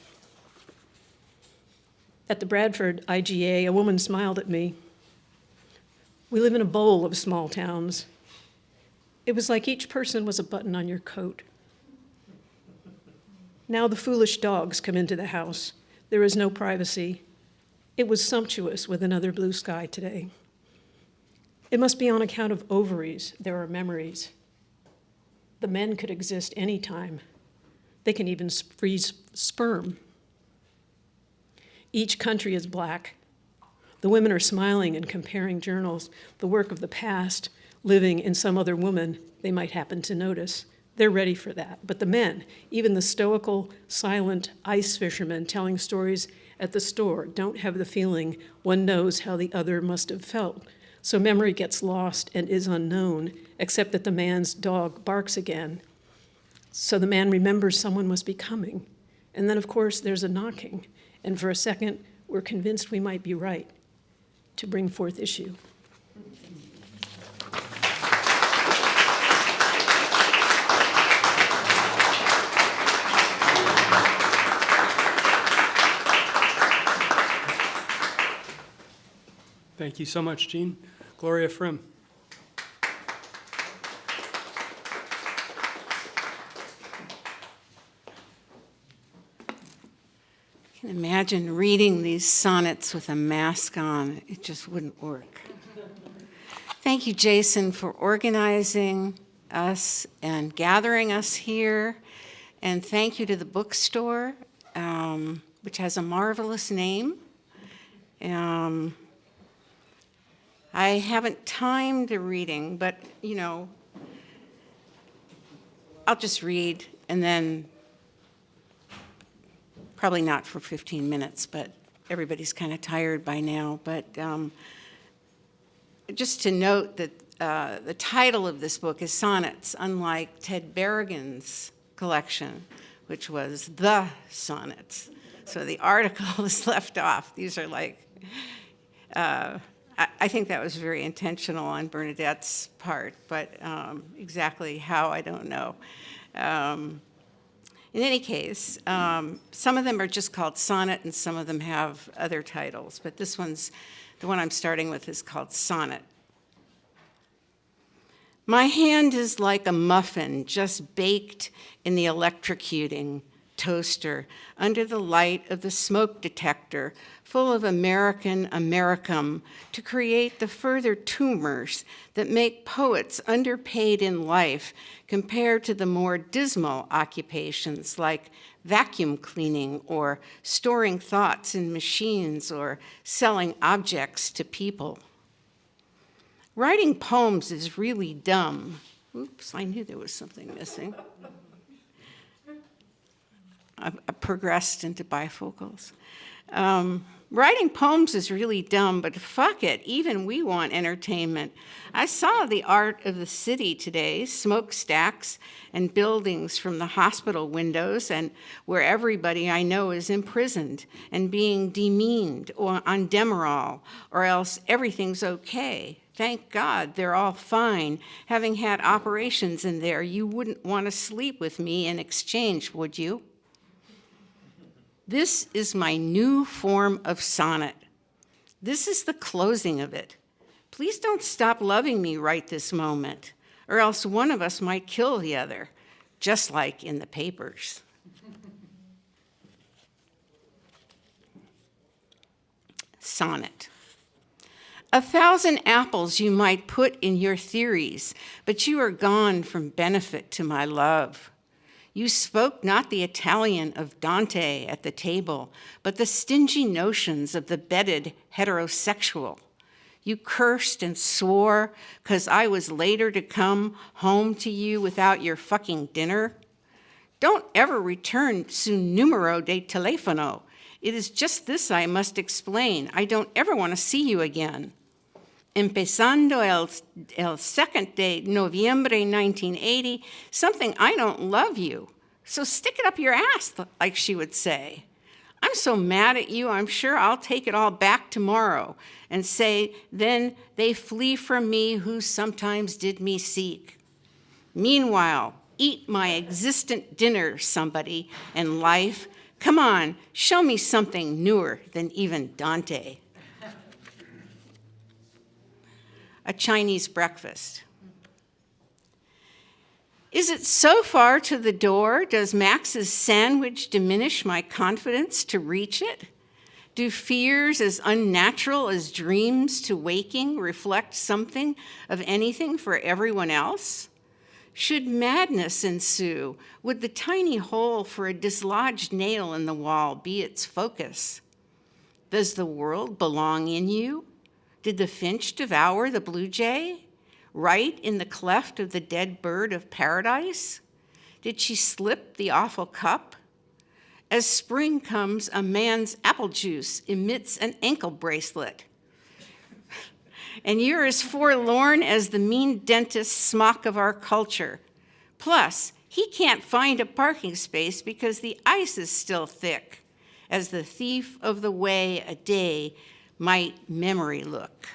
At the Bradford IGA, a woman smiled at me. We live in a bowl of small towns. It was like each person was a button on your coat. Now the foolish dogs come into the house. There is no privacy. It was sumptuous with another blue sky today. It must be on account of ovaries there are memories. The men could exist anytime. They can even freeze sperm. Each country is black. The women are smiling and comparing journals, the work of the past, living in some other woman they might happen to notice. They're ready for that. But the men, even the stoical, silent ice fishermen telling stories at the store, don't have the feeling one knows how the other must have felt. So memory gets lost and is unknown, except that the man's dog barks again. So the man remembers someone must be coming. And then, of course, there's a knocking. And for a second, we're convinced we might be right to bring forth issue. Thank you so much, Jean. Gloria Frim. I can imagine reading these sonnets with a mask on. It just wouldn't work. Thank you, Jason, for organizing us and gathering us here. And thank you to the bookstore, which has a marvelous name. I haven't timed the reading, but, I'll just read and then probably not for 15 minutes, but everybody's kind of tired by now. But just to note that the title of this book is Sonnets, unlike Ted Berrigan's collection, which was The Sonnets. So the article is left off. These are like, I think that was very intentional on Bernadette's part, but exactly how, I don't know. In any case, some of them are just called sonnet and some of them have other titles, but this one's, the one I'm starting with is called Sonnet. My hand is like a muffin just baked in the electrocuting toaster under the light of the smoke detector full of American Americum to create the further tumors that make poets underpaid in life compared to the more dismal occupations like vacuum cleaning or storing thoughts in machines or selling objects to people. Writing poems is really dumb. Oops, I knew there was something missing. I progressed into bifocals. Writing poems is really dumb, but fuck it, even we want entertainment. I saw the art of the city today, smokestacks and buildings from the hospital windows, and where everybody I know is imprisoned and being demeaned or on Demerol, or else everything's okay. Thank God they're all fine. Having had operations in there, you wouldn't want to sleep with me in exchange, would you? This is my new form of sonnet. This is the closing of it. Please don't stop loving me right this moment, or else one of us might kill the other, just like in the papers. Sonnet. 1,000 apples you might put in your theories, but you are gone from benefit to my love. You spoke not the Italian of Dante at the table, but the stingy notions of the bedded heterosexual. You cursed and swore 'cause I was later to come home to you without your fucking dinner. Don't ever return su numero de telefono. It is just this I must explain. I don't ever want to see you again. Empezando el 2nd de noviembre 1980, something I don't love you. So stick it up your ass, like she would say. I'm so mad at you, I'm sure I'll take it all back tomorrow and say, then they flee from me who sometimes did me seek. Meanwhile, eat my existent dinner, somebody, and life. Come on, show me something newer than even Dante. A Chinese breakfast. Is it so far to the door? Does Max's sandwich diminish my confidence to reach it? Do fears as unnatural as dreams to waking reflect something of anything for everyone else? Should madness ensue, would the tiny hole for a dislodged nail in the wall be its focus? Does the world belong in you? Did the finch devour the blue jay? Right in the cleft of the dead bird of paradise? Did she slip the awful cup? As spring comes, a man's apple juice emits an ankle bracelet. And you're as forlorn as the mean dentist's smock of our culture. Plus, he can't find a parking space because the ice is still thick, as the thief of the way a day might memory look.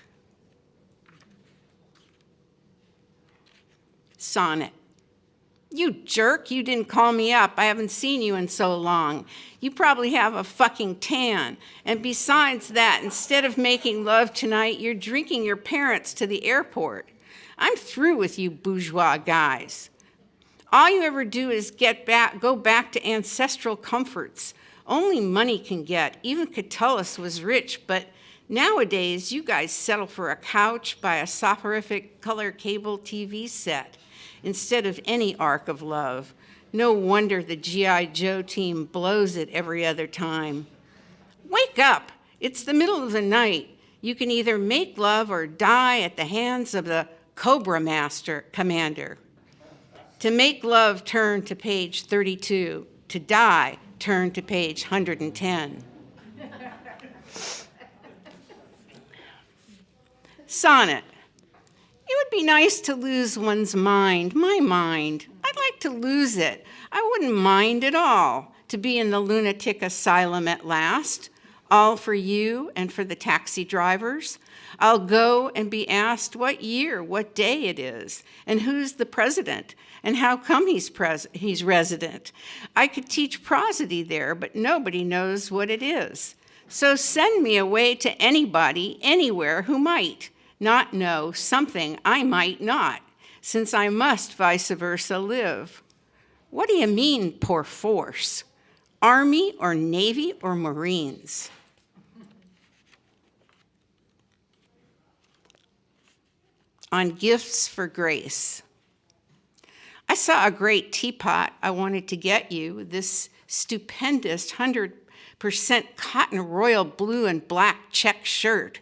Sonnet. You jerk, you didn't call me up. I haven't seen you in so long. You probably have a fucking tan. And besides that, instead of making love tonight, you're drinking your parents to the airport. I'm through with you bourgeois guys. All you ever do is go back to ancestral comforts. Only money can get. Even Catullus was rich, but nowadays, you guys settle for a couch by a soporific color cable TV set instead of any arc of love. No wonder the G.I. Joe team blows it every other time. Wake up! It's the middle of the night. You can either make love or die at the hands of the Cobra Commander. To make love, turn to page 32. To die, turn to page 110. Sonnet. It would be nice to lose one's mind, my mind. I'd like to lose it. I wouldn't mind at all to be in the lunatic asylum at last. all for you and for the taxi drivers. I'll go and be asked what year, what day it is, and who's the president, and how come he's resident. I could teach prosody there, but nobody knows what it is. So send me away to anybody, anywhere, who might not know something I might not, since I must vice versa live. What do you mean, poor force? Army or Navy or Marines? On gifts for grace. I saw a great teapot I wanted to get you, this stupendous 100% cotton royal blue and black check shirt.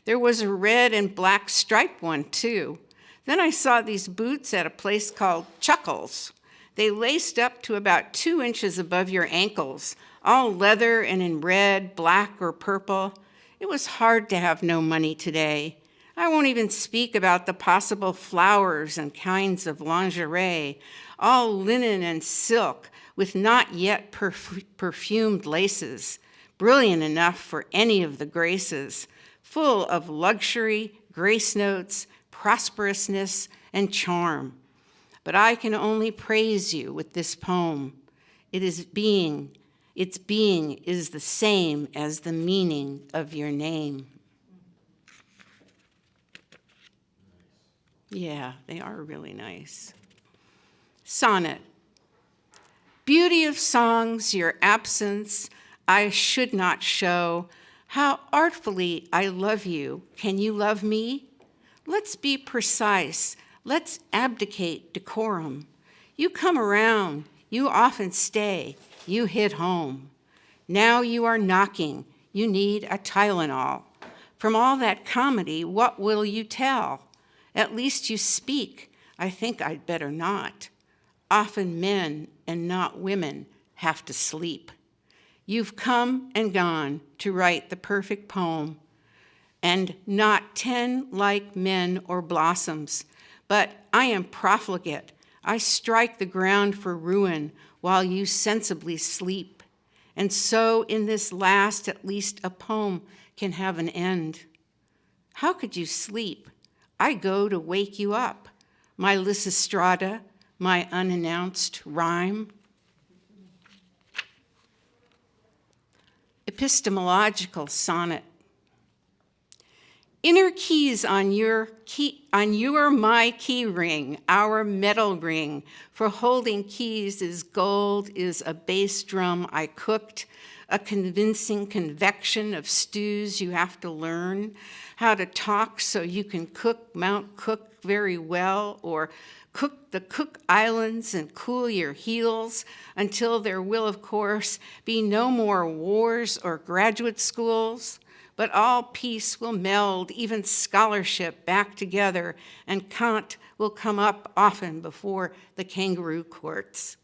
There was a red and black striped one too. Then I saw these boots at a place called Chuckles. They laced up to about 2 inches above your ankles, all leather and in red, black, or purple. It was hard to have no money today. I won't even speak about the possible flowers and kinds of lingerie, all linen and silk with not yet perfumed laces, brilliant enough for any of the graces, full of luxury, grace notes, prosperousness, and charm. But I can only praise you with this poem. Its being is the same as the meaning of your name. Yeah, they are really nice. Sonnet. Beauty of songs, your absence I should not show. How artfully I love you. Can you love me? Let's be precise. Let's abdicate decorum. You come around. You often stay. You hit home. Now you are knocking. You need a Tylenol. From all that comedy, what will you tell? At least you speak. I think I'd better not. Often men and not women have to sleep. You've come and gone to write the perfect poem, and not 10 like men or blossoms, but I am profligate. I strike the ground for ruin while you sensibly sleep. And so in this last, at least a poem can have an end. How could you sleep? I go to wake you up, my Lysistrata, my unannounced rhyme. Epistemological sonnet. Inner keys on your my key ring, our metal ring. For holding keys is gold, is a bass drum I cooked, a convincing convection of stews you have to learn, how to talk so you can cook Mount Cook very well, or cook the Cook Islands and cool your heels until there will, of course, be no more wars or graduate schools, but all peace will meld, even scholarship, back together, and Kant will come up often before the kangaroo courts.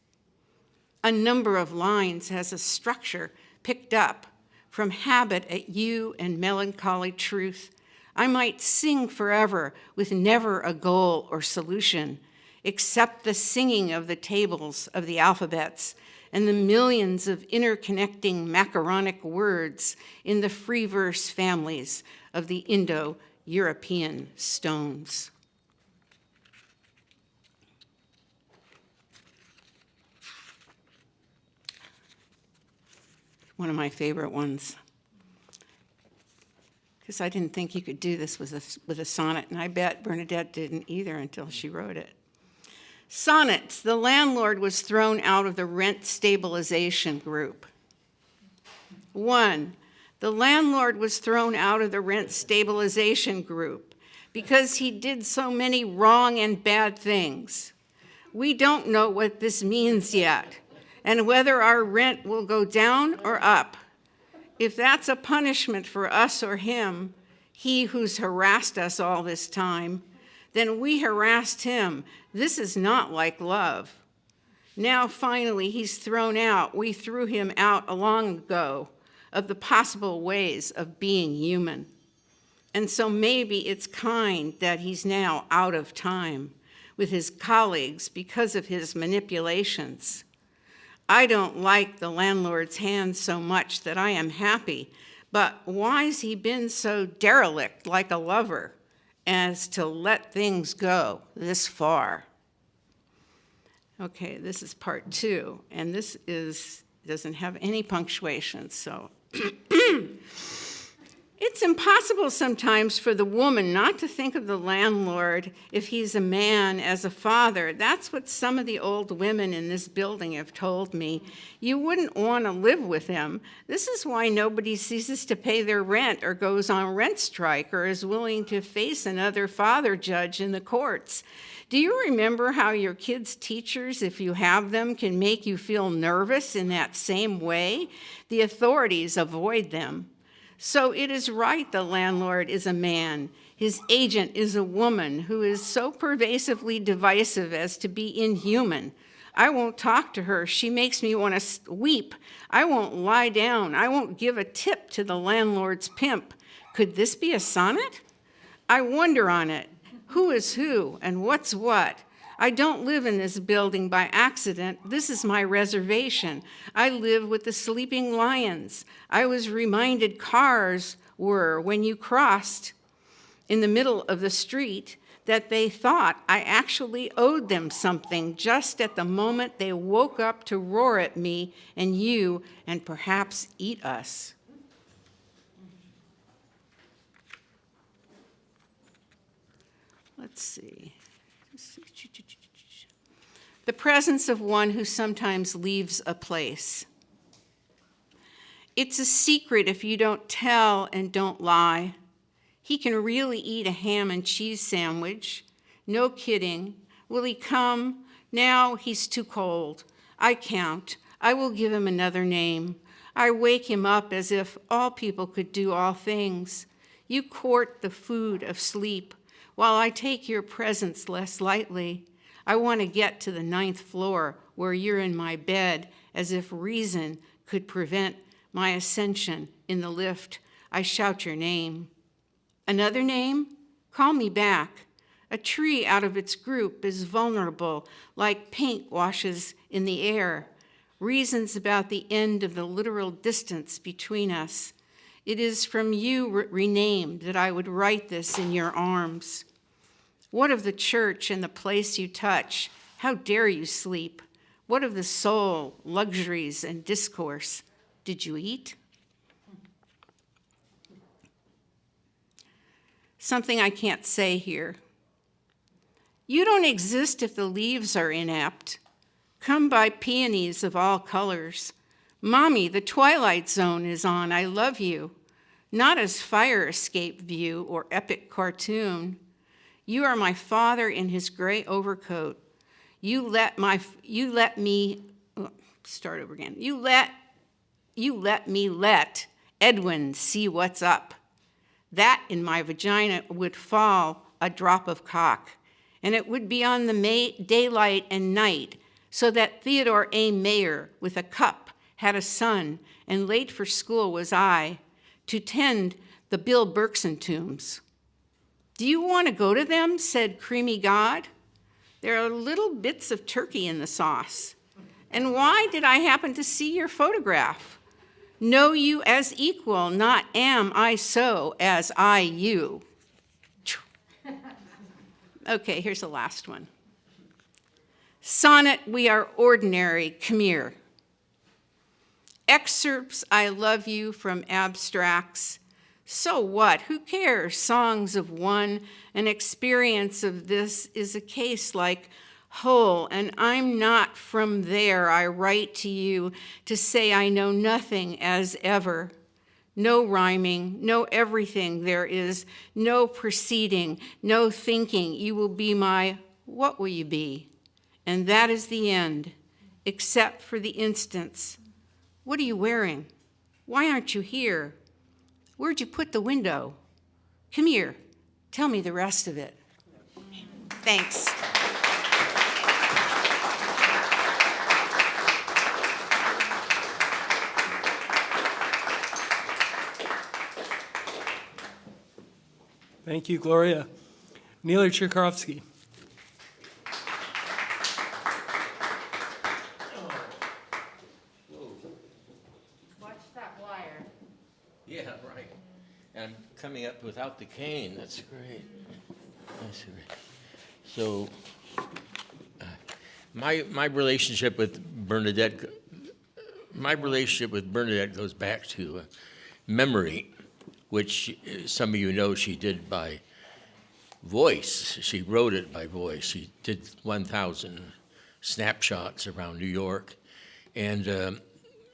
A number of lines has a structure picked up from habit at you and melancholy truth. I might sing forever with never a goal or solution, except the singing of the tables of the alphabets and the millions of interconnecting macaronic words in the free verse families of the Indo-European stones. One of my favorite ones, because I didn't think you could do this with a sonnet, and I bet Bernadette didn't either until she wrote it. Sonnets. The landlord was thrown out of the rent stabilization group. 1, the landlord was thrown out of the rent stabilization group because he did so many wrong and bad things. We don't know what this means yet, and whether our rent will go down or up. If that's a punishment for us or him, he who's harassed us all this time, then we harassed him. This is not like love. Now, finally, he's thrown out. We threw him out long ago of the possible ways of being human. And so maybe it's kind that he's now out of time with his colleagues because of his manipulations. I don't like the landlord's hand so much that I am happy, But why's he been so derelict like a lover as to let things go this far? Okay, this is part 2, and this doesn't have any punctuation, so. It's impossible sometimes for the woman not to think of the landlord, if he's a man, as a father. That's what some of the old women in this building have told me. You wouldn't want to live with him. This is why nobody ceases to pay their rent or goes on rent strike or is willing to face another father judge in the courts. Do you remember how your kids' teachers, if you have them, can make you feel nervous in that same way? The authorities avoid them. So it is right the landlord is a man. His agent is a woman who is so pervasively divisive as to be inhuman. I won't talk to her. She makes me want to weep. I won't lie down. I won't give a tip to the landlord's pimp. Could this be a sonnet? I wonder on it. Who is who and what's what? I don't live in this building by accident. This is my reservation. I live with the sleeping lions. I was reminded cars were, when you crossed in the middle of the street, that they thought I actually owed them something just at the moment they woke up to roar at me and you and perhaps eat us. Let's see. The presence of one who sometimes leaves a place. It's a secret if you don't tell and don't lie. He can really eat a ham and cheese sandwich. No kidding. Will he come? Now he's too cold. I count. I will give him another name. I wake him up as if all people could do all things. You court the food of sleep, while I take your presence less lightly. I want to get to the 9th floor where you're in my bed, as if reason could prevent my ascension in the lift. I shout your name. Another name? Call me back. A tree out of its group is vulnerable, like paint washes in the air. Reasons about the end of the literal distance between us. It is from you renamed that I would write this in your arms. What of the church and the place you touch? How dare you sleep? What of the soul, luxuries, and discourse? Did you eat? Something I can't say here. You don't exist if the leaves are inept. Come by peonies of all colors. Mommy, the Twilight Zone is on. I love you. Not as fire escape view or epic cartoon. You are my father in his gray overcoat. You let me let Edwin see what's up. That in my vagina would fall a drop of cock, and it would be on the daylight and night, so that Theodore A. Mayer with a cup had a son, and late for school was I, to tend the Bill Berkson tombs. Do you want to go to them? Said creamy God. There are little bits of turkey in the sauce. And why did I happen to see your photograph? Know you as equal, not am I so as I you. Okay, here's the last one. Sonnet, we are ordinary, come here. Excerpts, I love you, from abstracts. So what? Who cares? Songs of one. An experience of this is a case like whole, and I'm not from there. I write to you to say I know nothing as ever. No rhyming, no everything there is, no proceeding, no thinking. You will be my, what will you be? And that is the end, except for the instance. What are you wearing? Why aren't you here? Where'd you put the window? Come here, tell me the rest of it. Thanks. Thank you, Gloria. Neeli Cherkovski. Yeah, I'm coming up without the cane. That's great. That's great. So, my relationship with Bernadette goes back to memory, which some of you know she did by voice. She wrote it by voice. She did 1,000 snapshots around New York, and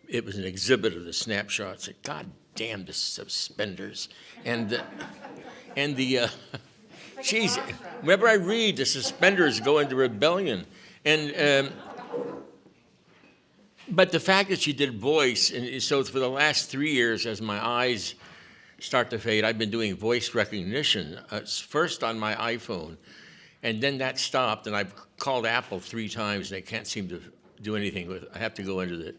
it was an exhibit of the snapshots. God damn the suspenders, and the geez, whenever I read the suspenders go into rebellion, and but the fact that she did voice, and so for the last 3 years, as my eyes start to fade, I've been doing voice recognition, first on my iPhone, and then that stopped, and I've called Apple 3 times, and they can't seem to do anything with it. I have to go into the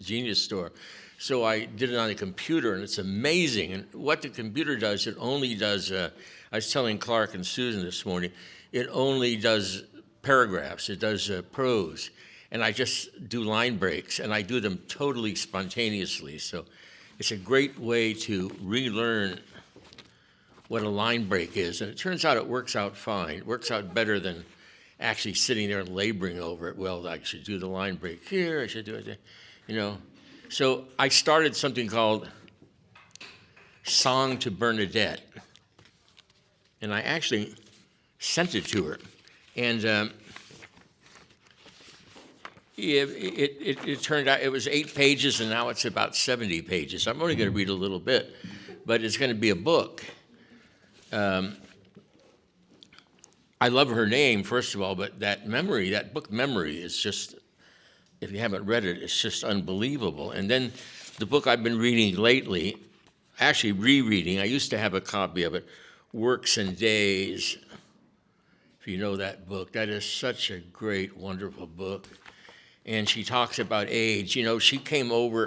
Genius store. So I did it on a computer, and it's amazing. And what the computer does, it only does, I was telling Clark and Susan this morning, it only does paragraphs, it does prose. And I just do line breaks, and I do them totally spontaneously. So it's a great way to relearn what a line break is. And it turns out it works out fine. It works out better than actually sitting there and laboring over it. Well, I should do the line break here, I should do it there, you know. So I started something called Song to Bernadette. And I actually sent it to her. And it turned out, it was 8 pages, and now it's about 70 pages. I'm only going to read a little bit, but it's going to be a book. I love her name, first of all, but that memory, that book memory is just, if you haven't read it, it's just unbelievable. And then the book I've been reading lately, actually rereading, I used to have a copy of it, Works and Days. If you know that book, that is such a great, wonderful book. And she talks about age. You know, she came over,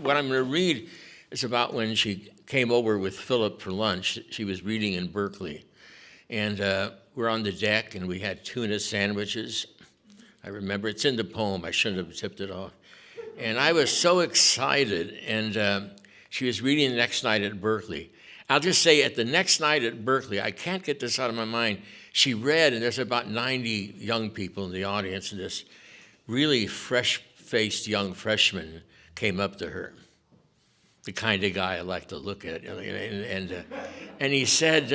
what I'm going to read is about when she came over with Philip for lunch. She was reading in Berkeley. And we're on the deck, and we had tuna sandwiches. I remember, it's in the poem, I shouldn't have tipped it off. And I was so excited, and she was reading the next night at Berkeley. I'll just say, at the next night at Berkeley, I can't get this out of my mind, she read, and there's about 90 young people in the audience, and this really fresh-faced young freshman came up to her, the kind of guy I like to look at, and he said,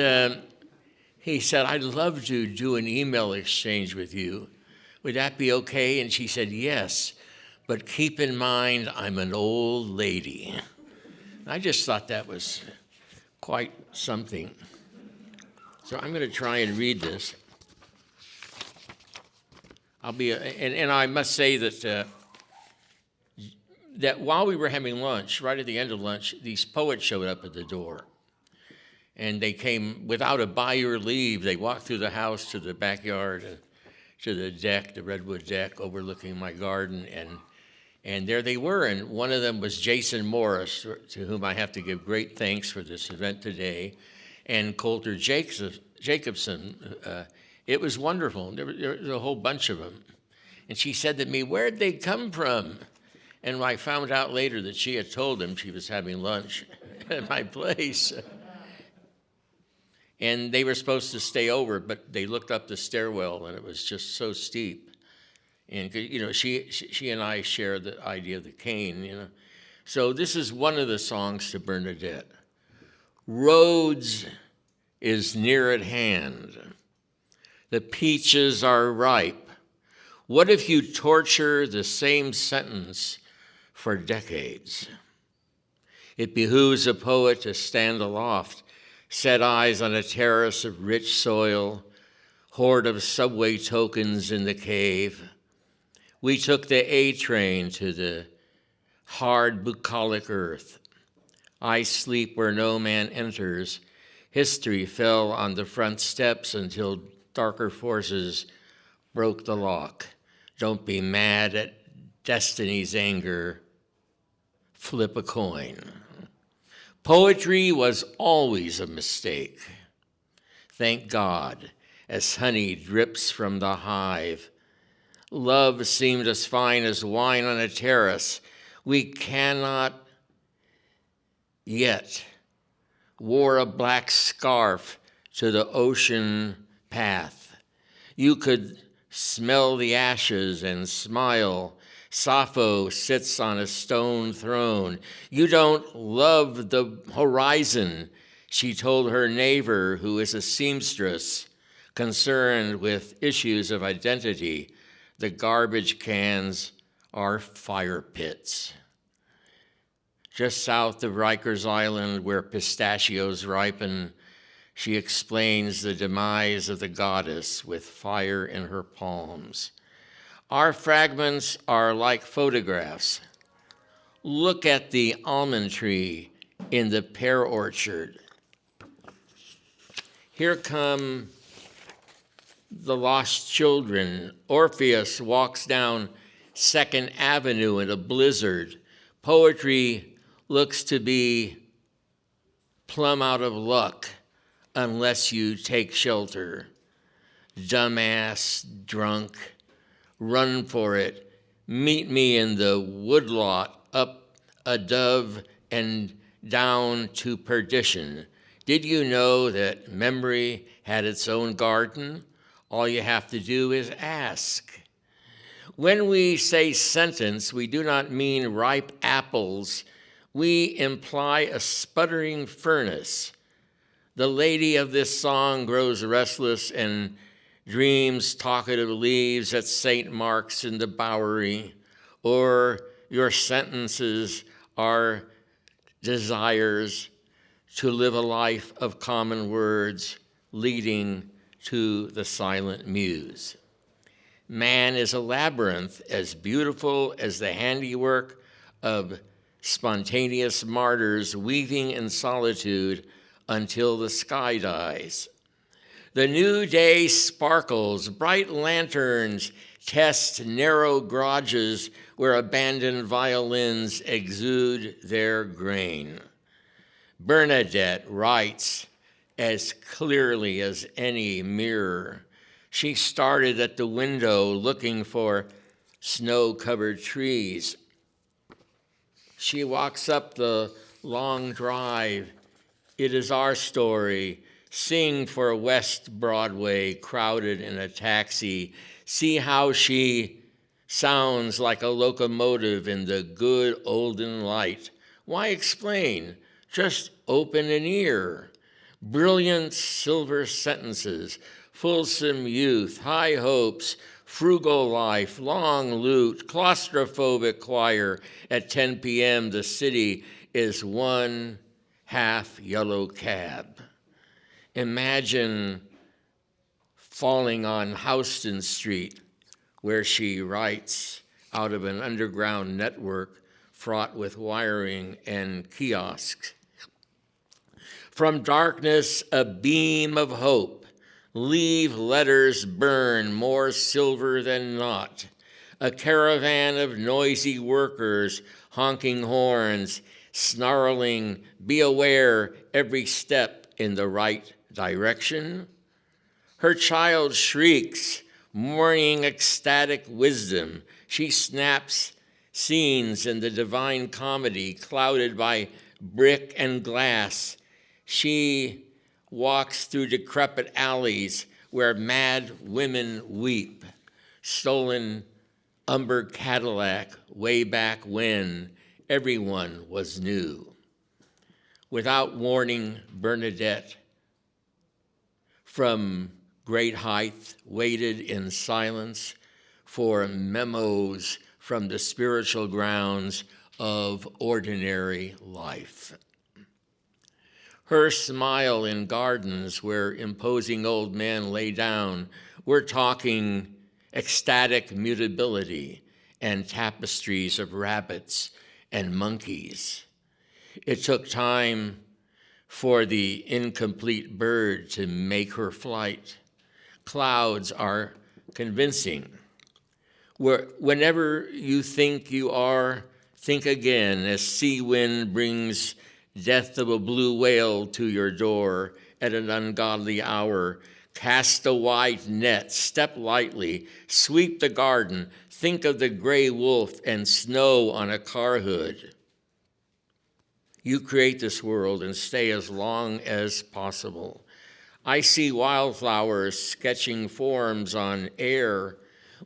I'd love to do an email exchange with you. Would that be okay? And she said, yes, but keep in mind, I'm an old lady. I just thought that was quite something. So I'm going to try and read this. And I must say that that while we were having lunch, right at the end of lunch, these poets showed up at the door. And they came without a by your leave. They walked through the house to the backyard, to the deck, the redwood deck overlooking my garden, and there they were. And one of them was Jason Morris, to whom I have to give great thanks for this event today, and Colter Jacobsen. It was wonderful. There was a whole bunch of them. And she said to me, where'd they come from? And I found out later that she had told them she was having lunch at my place. And they were supposed to stay over, but they looked up the stairwell, and it was just so steep. And, you know, she and I share the idea of the cane, you know. So this is one of the songs to Bernadette. Rhodes is near at hand. The peaches are ripe. What if you torture the same sentence for decades? It behooves a poet to stand aloft, set eyes on a terrace of rich soil, hoard of subway tokens in the cave. We took the A train to the hard bucolic earth. I sleep where no man enters. History fell on the front steps until darker forces broke the lock. Don't be mad at destiny's anger. Flip a coin. Poetry was always a mistake. Thank God, as honey drips from the hive. Love seemed as fine as wine on a terrace. We cannot yet wore a black scarf to the ocean path. You could smell the ashes and smile. Sappho sits on a stone throne. You don't love the horizon, she told her neighbor, who is a seamstress concerned with issues of identity. The garbage cans are fire pits. Just south of Rikers Island, where pistachios ripen, she explains the demise of the goddess with fire in her palms. Our fragments are like photographs. Look at the almond tree in the pear orchard. Here come the lost children. Orpheus walks down 2nd Avenue in a blizzard. Poetry looks to be plumb out of luck unless you take shelter. Dumbass, drunk, run for it. Meet me in the woodlot, up a dove and down to perdition. Did you know that memory had its own garden? All you have to do is ask. When we say sentence, we do not mean ripe apples. We imply a sputtering furnace. The lady of this song grows restless and dreams talkative leaves at St. Mark's in the Bowery, or your sentences are desires to live a life of common words leading to the silent muse. Man is a labyrinth as beautiful as the handiwork of spontaneous martyrs weaving in solitude until the sky dies. The new day sparkles, bright lanterns test narrow garages where abandoned violins exude their grain. Bernadette writes as clearly as any mirror. She started at the window looking for snow-covered trees. She walks up the long drive. It is our story. Sing for West Broadway, crowded in a taxi. See how she sounds like a locomotive in the good olden light. Why explain? Just open an ear. Brilliant silver sentences, fulsome youth, high hopes, frugal life, long lute, claustrophobic choir. At 10 p.m., the city is one half yellow cab. Imagine falling on Houston Street, where she writes out of an underground network fraught with wiring and kiosks. From darkness, a beam of hope. Leave letters burn, more silver than not. A caravan of noisy workers, honking horns, snarling, be aware, every step in the right direction. Her child shrieks, mourning ecstatic wisdom. She snaps scenes in the Divine Comedy, clouded by brick and glass. She walks through decrepit alleys where mad women weep. Stolen umber Cadillac way back when everyone was new. Without warning, Bernadette, from great height, waited in silence for memos from the spiritual grounds of ordinary life. Her smile in gardens where imposing old men lay down. We're talking ecstatic mutability and tapestries of rabbits and monkeys. It took time for the incomplete bird to make her flight. Clouds are convincing. Whenever you think you are, think again as sea wind brings death of a blue whale to your door at an ungodly hour. Cast a wide net, step lightly, sweep the garden, think of the gray wolf and snow on a car hood. You create this world and stay as long as possible. I see wildflowers sketching forms on air.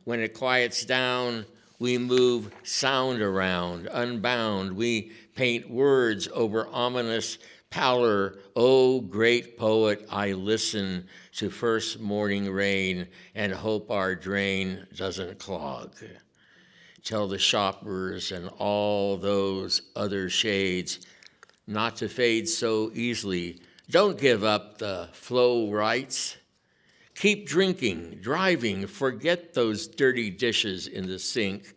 When it quiets down, we move sound around, unbound. We paint words over ominous pallor. Oh, great poet, I listen to first morning rain and hope our drain doesn't clog. Tell the shoppers and all those other shades not to fade so easily. Don't give up the flow rights. Keep drinking, driving, forget those dirty dishes in the sink.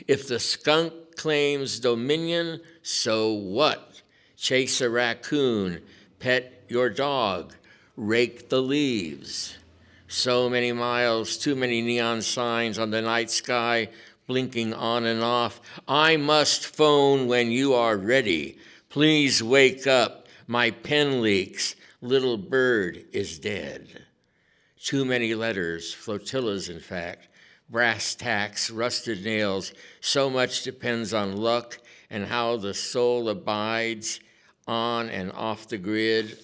If the skunk claims dominion, so what? Chase a raccoon, pet your dog, rake the leaves. So many miles, too many neon signs on the night sky, blinking on and off. I must phone when you are ready. Please wake up, my pen leaks, little bird is dead. Too many letters, flotillas in fact, brass tacks, rusted nails. So much depends on luck and how the soul abides on and off the grid.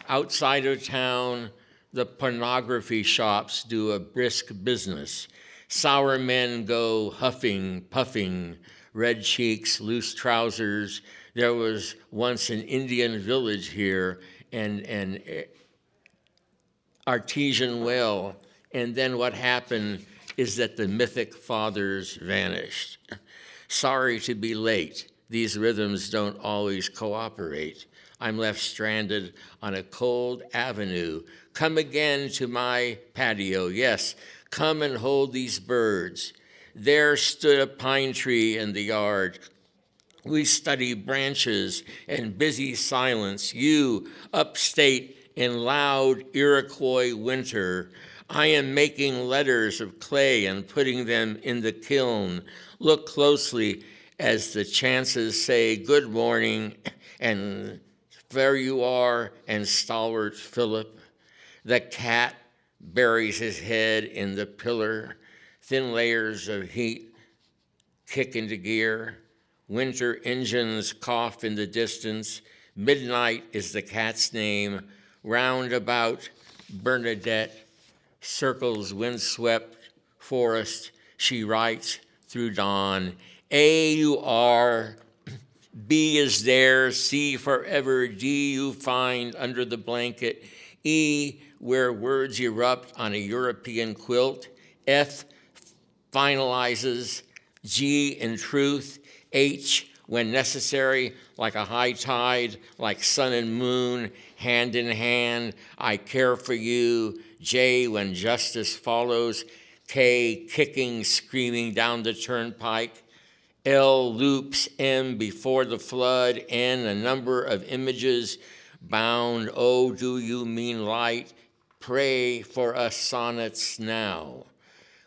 Outside of town, the pornography shops do a brisk business. Sour men go huffing, puffing, red cheeks, loose trousers. There was once an Indian village here and an artesian well, and then what happened is that the mythic fathers vanished. Sorry to be late. These rhythms don't always cooperate. I'm left stranded on a cold avenue. Come again to my patio. Yes, come and hold these birds. There stood a pine tree in the yard. We study branches and busy silence. You, upstate in loud Iroquois winter, I am making letters of clay and putting them in the kiln. Look closely as the chances say good morning, and there you are, and stalwart Philip. The cat buries his head in the pillar. Thin layers of heat kick into gear. Winter engines cough in the distance. Midnight is the cat's name. Roundabout Bernadette circles windswept forest. She writes through dawn. A you are, B is there, C forever, D you find under the blanket, E where words erupt on a European quilt, F finalizes, G in truth, H when necessary, like a high tide, like sun and moon, hand in hand, I care for you, J when justice follows, K kicking, screaming down the turnpike, L loops, M before the flood, N a number of images bound, oh do you mean light, pray for us sonnets now.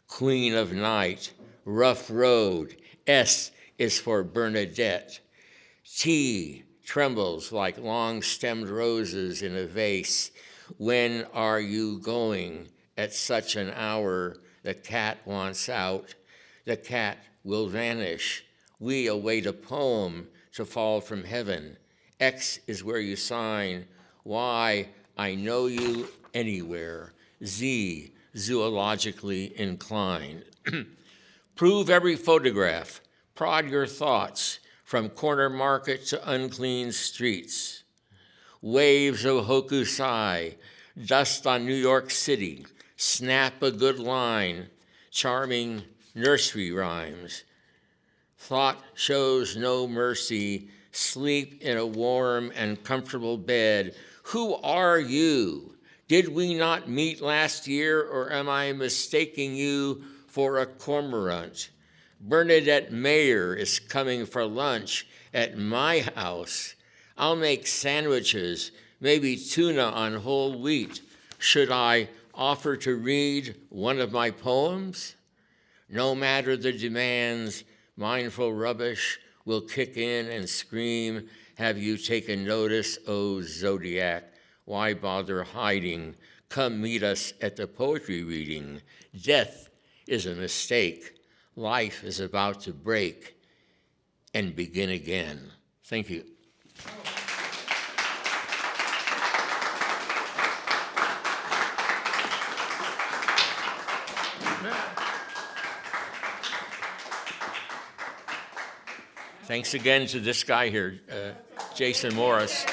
Queen of night, rough road, S is for Bernadette. T trembles like long-stemmed roses in a vase. When are you going? At such an hour, the cat wants out. The cat will vanish. We await a poem to fall from heaven. X is where you sign. Y, I know you anywhere. Z, zoologically inclined. Prove every photograph. Prod your thoughts from corner market to unclean streets. Waves of Hokusai, dust on New York City. Snap a good line, charming nursery rhymes. Thought shows no mercy. Sleep in a warm and comfortable bed. Who are you? Did we not meet last year, or am I mistaking you for a cormorant? Bernadette Mayer is coming for lunch at my house. I'll make sandwiches, maybe tuna on whole wheat. Should I offer to read one of my poems? No matter the demands, mindful rubbish will kick in and scream, have you taken notice, oh Zodiac? Why bother hiding? Come meet us at the poetry reading. Death is a mistake. Life is about to break and begin again. Thank you. Thanks again to this guy here, Jason Morris.